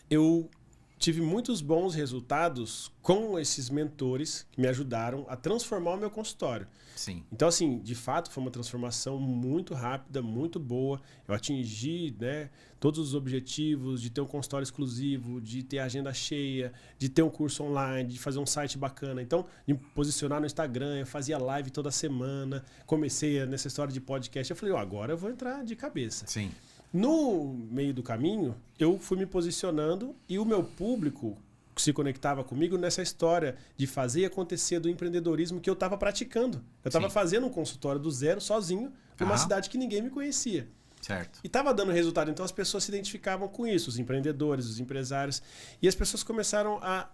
eu tive muitos bons resultados com esses mentores que me ajudaram a transformar o meu consultório. Sim. Então, assim, de fato, foi uma transformação muito rápida, muito boa. Eu atingi, né, todos os objetivos de ter um consultório exclusivo, de ter agenda cheia, de ter um curso online, de fazer um site bacana. Então, de me posicionar no Instagram, eu fazia live toda semana. Comecei nessa história de podcast. Eu falei, agora eu vou entrar de cabeça. Sim. No meio do caminho, eu fui me posicionando e o meu público se conectava comigo nessa história de fazer acontecer do empreendedorismo que eu estava praticando. Eu estava fazendo um consultório do zero, sozinho, numa cidade que ninguém me conhecia. Certo. E estava dando resultado, então as pessoas se identificavam com isso, os empreendedores, os empresários. E as pessoas começaram a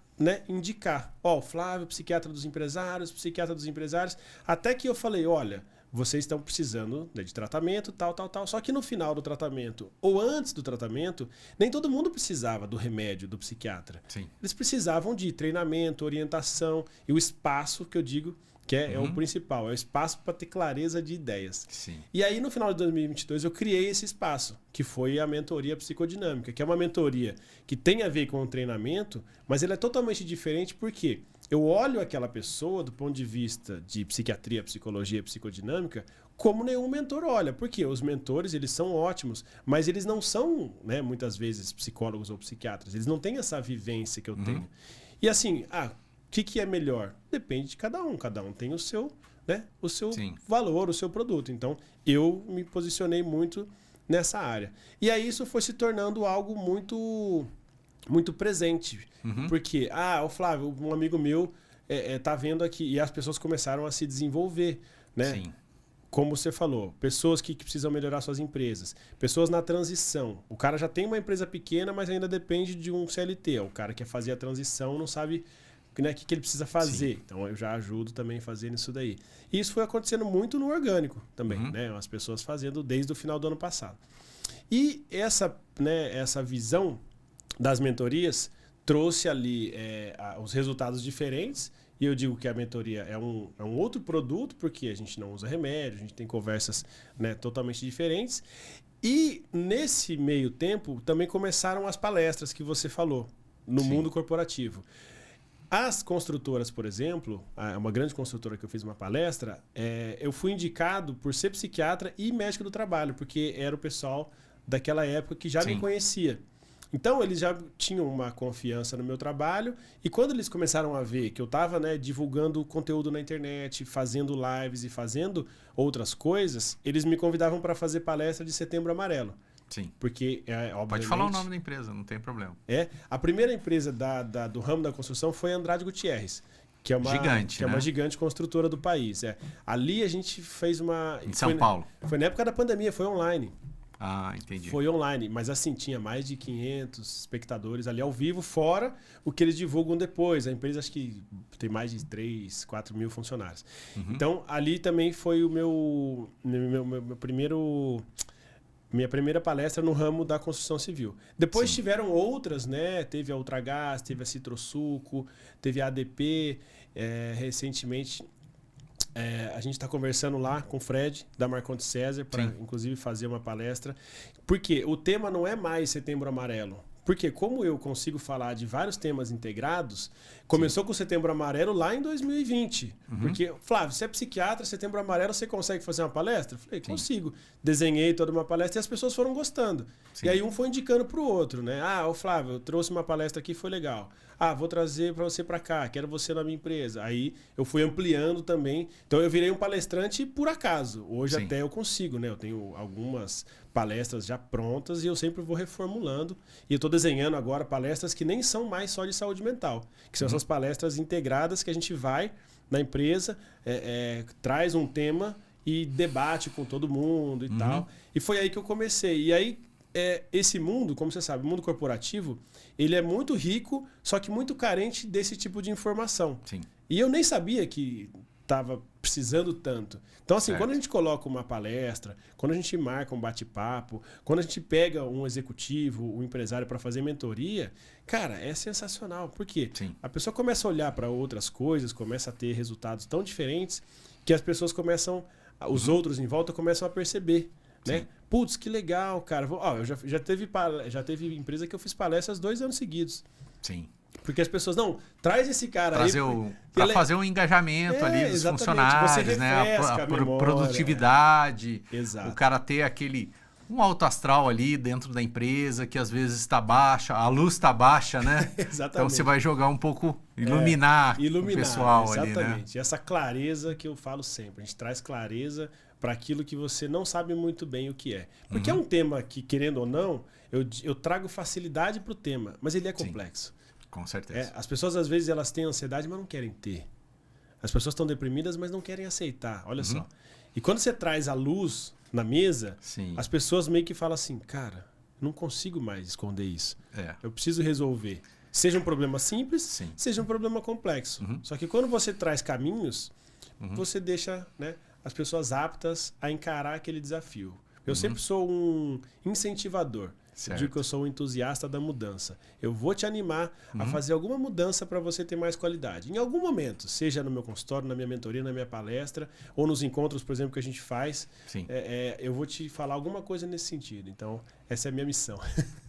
indicar. O Flávio, psiquiatra dos empresários, até que eu falei, olha, vocês estão precisando de tratamento, tal. Só que no final do tratamento, ou antes do tratamento, nem todo mundo precisava do remédio do psiquiatra. Sim. Eles precisavam de treinamento, orientação e o espaço, que eu digo, que é o principal. É o espaço para ter clareza de ideias. Sim. E aí, no final de 2022, eu criei esse espaço, que foi a mentoria psicodinâmica, que é uma mentoria que tem a ver com o treinamento, mas ele é totalmente diferente porque eu olho aquela pessoa do ponto de vista de psiquiatria, psicologia, psicodinâmica, como nenhum mentor olha. Porque os mentores, eles são ótimos, mas eles não são, né, muitas vezes, psicólogos ou psiquiatras. Eles não têm essa vivência que eu tenho. E assim, o que é melhor? Depende de cada um. Cada um tem o seu, né, valor, o seu produto. Então, eu me posicionei muito nessa área. E aí isso foi se tornando algo muito presente. Porque, o Flávio, um amigo meu tá vendo aqui, e as pessoas começaram a se desenvolver, né? Sim. Como você falou, pessoas que precisam melhorar suas empresas, pessoas na transição. O cara já tem uma empresa pequena, mas ainda depende de um CLT. O cara quer fazer a transição, não sabe, né, o que ele precisa fazer. Sim. Então eu já ajudo também a fazer isso daí. E isso foi acontecendo muito no orgânico também, né? As pessoas fazendo desde o final do ano passado. E essa visão das mentorias trouxe ali os resultados diferentes. E eu digo que a mentoria é um outro produto, porque a gente não usa remédio, a gente tem conversas, né, totalmente diferentes. E nesse meio tempo também começaram as palestras que você falou no mundo corporativo. As construtoras, por exemplo, uma grande construtora que eu fiz uma palestra, eu fui indicado por ser psiquiatra e médico do trabalho, porque era o pessoal daquela época que já me conhecia. Então, eles já tinham uma confiança no meu trabalho e quando eles começaram a ver que eu estava, né, divulgando conteúdo na internet, fazendo lives e fazendo outras coisas, eles me convidavam para fazer palestra de Setembro Amarelo. Sim. Porque, obviamente... Pode falar o nome da empresa, não tem problema. A primeira empresa do ramo da construção foi a Andrade Gutierrez, que é uma gigante, uma gigante construtora do país. Ali a gente fez uma... Em São Paulo. Foi na época da pandemia, foi online. Entendi. Foi online, mas assim, tinha mais de 500 espectadores ali ao vivo, fora o que eles divulgam depois. A empresa acho que tem mais de 3, 4 mil funcionários. Então, ali também foi o minha primeira palestra no ramo da construção civil. Depois tiveram outras, né? Teve a Ultragás, teve a Citrosuco, teve a ADP, recentemente... a gente está conversando lá com o Fred, da Marconte César, para inclusive fazer uma palestra. Porque o tema não é mais Setembro Amarelo. Porque como eu consigo falar de vários temas integrados, começou com o Setembro Amarelo lá em 2020. Porque, Flávio, você é psiquiatra, Setembro Amarelo, você consegue fazer uma palestra? Eu falei, consigo. Desenhei toda uma palestra e as pessoas foram gostando. Sim. E aí um foi indicando para o outro, né? Ô Flávio, eu trouxe uma palestra aqui, foi legal. Vou trazer para você para cá, quero você na minha empresa. Aí eu fui ampliando também. Então eu virei um palestrante por acaso. Hoje Sim. até eu consigo, né? Eu tenho algumas palestras já prontas e eu sempre vou reformulando. E eu estou desenhando agora palestras que nem são mais só de saúde mental, que são essas palestras integradas que a gente vai na empresa, traz um tema e debate com todo mundo e tal. E foi aí que eu comecei. E aí, esse mundo, como você sabe, o mundo corporativo, ele é muito rico, só que muito carente desse tipo de informação. Sim. E eu nem sabia que estava precisando tanto. Então, assim, quando a gente coloca uma palestra, quando a gente marca um bate-papo, quando a gente pega um executivo, um empresário para fazer mentoria, cara, é sensacional. Por quê? Sim. A pessoa começa a olhar para outras coisas, começa a ter resultados tão diferentes que as pessoas começam, os outros em volta começam a perceber. Né? Putz, que legal, cara. Eu já teve empresa que eu fiz palestras 2 anos seguidos. Sim. Porque as pessoas, traz esse cara para fazer um engajamento ali dos funcionários, né? A produtividade. Exato. O cara ter um alto astral ali dentro da empresa que às vezes está baixa, a luz está baixa, né? Exatamente. Então você vai jogar um pouco, iluminar o pessoal exatamente. ali, né? E essa clareza que eu falo sempre, a gente traz clareza para aquilo que você não sabe muito bem o que é. Porque é um tema que, querendo ou não, eu trago facilidade para o tema, mas ele é complexo. Sim. Com certeza. As pessoas, às vezes, elas têm ansiedade, mas não querem ter. As pessoas estão deprimidas, mas não querem aceitar. Olha só. E quando você traz a luz na mesa, Sim. as pessoas meio que falam assim, cara, não consigo mais esconder isso. Eu preciso resolver. Seja um problema simples, Sim. seja um problema complexo. Só que quando você traz caminhos, você deixa, né, as pessoas aptas a encarar aquele desafio. Eu sempre sou um incentivador. Eu digo que eu sou um entusiasta da mudança. Eu vou te animar a fazer alguma mudança para você ter mais qualidade. Em algum momento, seja no meu consultório, na minha mentoria, na minha palestra, ou nos encontros, por exemplo, que a gente faz, eu vou te falar alguma coisa nesse sentido. Então, essa é a minha missão.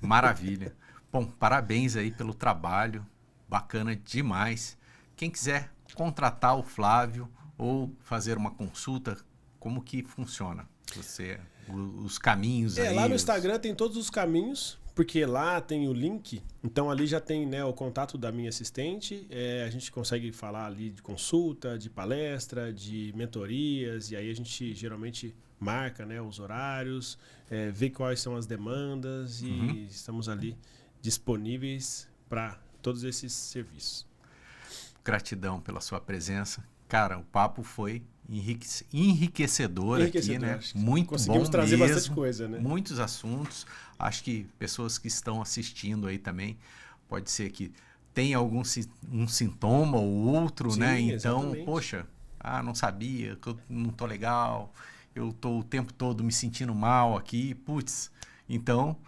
Maravilha. Bom, parabéns aí pelo trabalho. Bacana demais. Quem quiser contratar o Flávio ou fazer uma consulta, como que funciona? Os caminhos aí. Lá no Instagram tem todos os caminhos, porque lá tem o link, então ali já tem, né, o contato da minha assistente, a gente consegue falar ali de consulta, de palestra, de mentorias, e aí a gente geralmente marca, né, os horários, vê quais são as demandas e estamos ali disponíveis para todos esses serviços. Gratidão pela sua presença. Cara, o papo foi enriquecedor aqui, né? Muito Conseguimos bom trazer mesmo, bastante coisa, né? Muitos assuntos. Acho que pessoas que estão assistindo aí também, pode ser que tenha um sintoma ou outro, Sim, né? Então, exatamente. Poxa, não sabia, que eu não tô legal, eu tô o tempo todo me sentindo mal aqui, putz. Então,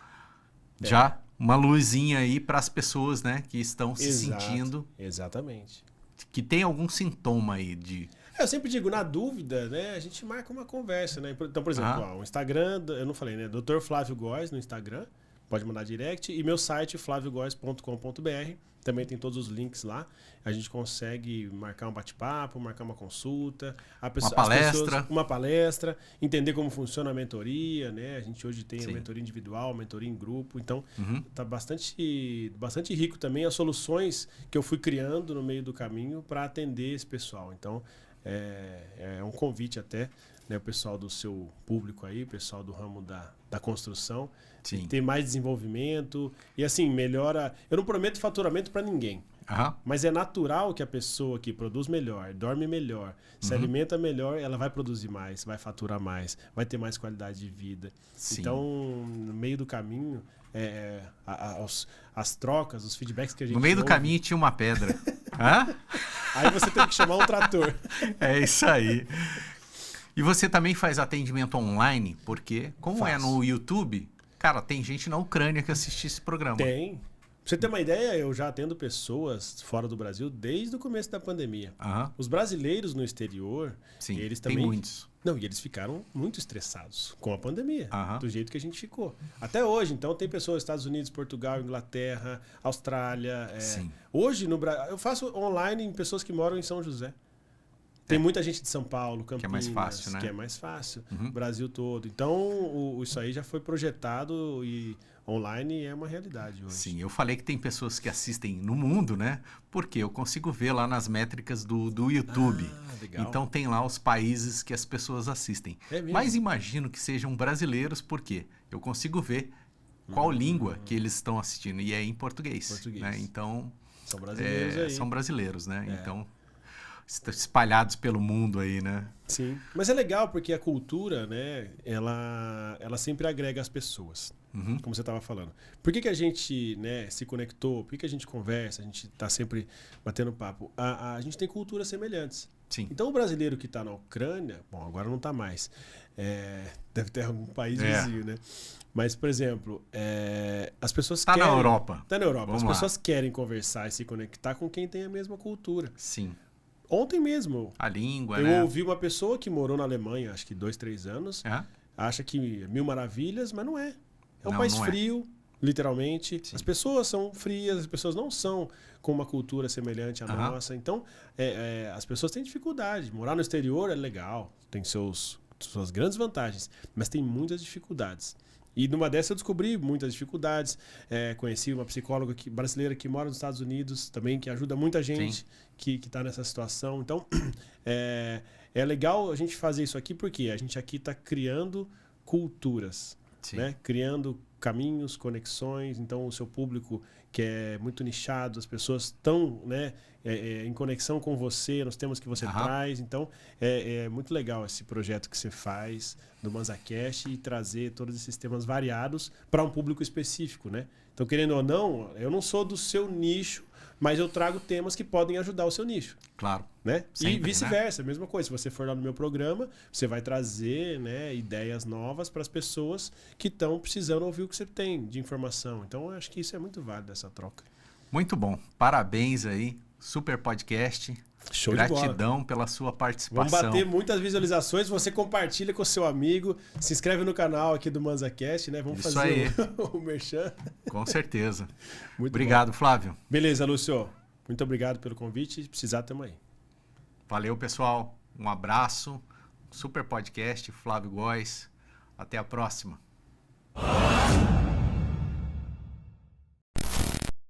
já uma luzinha aí para as pessoas, né, que estão se sentindo. Exatamente. Que tem algum sintoma aí de... Eu sempre digo, na dúvida, né, a gente marca uma conversa, né? Então, por exemplo, o Instagram, eu não falei, né? Dr. Flávio Góes no Instagram, pode mandar direct. E meu site, flaviogoes.com.br, também tem todos os links lá. A gente consegue marcar um bate-papo, marcar uma consulta. Uma palestra, entender como funciona a mentoria, né? A gente hoje tem a mentoria individual, mentoria em grupo. Então, tá bastante rico também as soluções que eu fui criando no meio do caminho para atender esse pessoal. Então, é um convite até, né, o pessoal do seu público aí, o pessoal do ramo da construção, ter mais desenvolvimento e assim, melhora. Eu não prometo faturamento para ninguém, mas é natural que a pessoa que produz melhor, dorme melhor, se alimenta melhor, ela vai produzir mais, vai faturar mais, vai ter mais qualidade de vida. Sim. Então, no meio do caminho, as trocas, os feedbacks que a gente No meio do caminho tinha uma pedra. Aí você tem que chamar um trator. É isso aí. E você também faz atendimento online, porque como é no YouTube, cara, tem gente na Ucrânia que assiste esse programa. Tem. você ter uma ideia, eu já atendo pessoas fora do Brasil desde o começo da pandemia. Os brasileiros no exterior, sim, eles também... tem muitos. Não, e eles ficaram muito estressados com a pandemia, do jeito que a gente ficou. Até hoje, então, tem pessoas nos Estados Unidos, Portugal, Inglaterra, Austrália. Sim. Hoje, no Brasil, eu faço online em pessoas que moram em São José. Tem muita gente de São Paulo, Campinas, que é mais fácil, né? Que é mais fácil, Brasil todo. Então, isso aí já foi projetado e online é uma realidade hoje. Sim, eu falei que tem pessoas que assistem no mundo, né? Porque eu consigo ver lá nas métricas do YouTube. Legal. Então tem lá os países que as pessoas assistem. É mesmo? Mas imagino que sejam brasileiros, porque eu consigo ver qual língua que eles estão assistindo. E é em português. Né? Então, são brasileiros aí. São brasileiros, né? Então, espalhados pelo mundo aí, né? Sim. Mas é legal porque a cultura, né? Ela sempre agrega as pessoas. Como você estava falando. Por que a gente, né, se conectou? Por que a gente conversa? A gente está sempre batendo papo. A gente tem culturas semelhantes. Sim. Então o brasileiro que está na Ucrânia, bom, agora não está mais. Deve ter algum país vizinho, né? Mas, por exemplo, as pessoas querem... Está na Europa. Está na Europa. Vamos as lá. pessoas querem conversar e se conectar com quem tem a mesma cultura. Sim. Ontem mesmo. A língua, eu né? ouvi uma pessoa que morou na Alemanha, acho que 2, 3 anos, acha que é mil maravilhas, mas não é. É um país frio, literalmente. Sim. As pessoas são frias, as pessoas não são com uma cultura semelhante à nossa. Então, as pessoas têm dificuldade. Morar no exterior é legal, tem suas grandes vantagens, mas tem muitas dificuldades. E numa dessas eu descobri muitas dificuldades. Conheci uma psicóloga brasileira que mora nos Estados Unidos também, que ajuda muita gente que está nessa situação. Então, é legal a gente fazer isso aqui, porque a gente aqui está criando culturas. Né? Criando caminhos, conexões. Então, o seu público, que é muito nichado, as pessoas estão, né, em conexão com você, nos temas que você traz. Então, é muito legal esse projeto que você faz do ManzaCast e trazer todos esses temas variados para um público específico. Né? Então, querendo ou não, eu não sou do seu nicho, mas eu trago temas que podem ajudar o seu nicho. Claro. Né? Sempre, e vice-versa, a mesma coisa. Se você for lá no meu programa, você vai trazer, né, ideias novas para as pessoas que estão precisando ouvir o que você tem de informação. Então, eu acho que isso é muito válido, essa troca. Muito bom. Parabéns aí. Super podcast. Show de bola. Gratidão pela sua participação. Vamos bater muitas visualizações. Você compartilha com o seu amigo. Se inscreve no canal aqui do ManzaCast, né? Vamos isso fazer aí. o merchan. Com certeza. Muito obrigado, bom. Flávio. Beleza, Lúcio. Muito obrigado pelo convite. Se precisar, tamo aí. Valeu, pessoal. Um abraço. Super podcast, Flávio Góes. Até a próxima.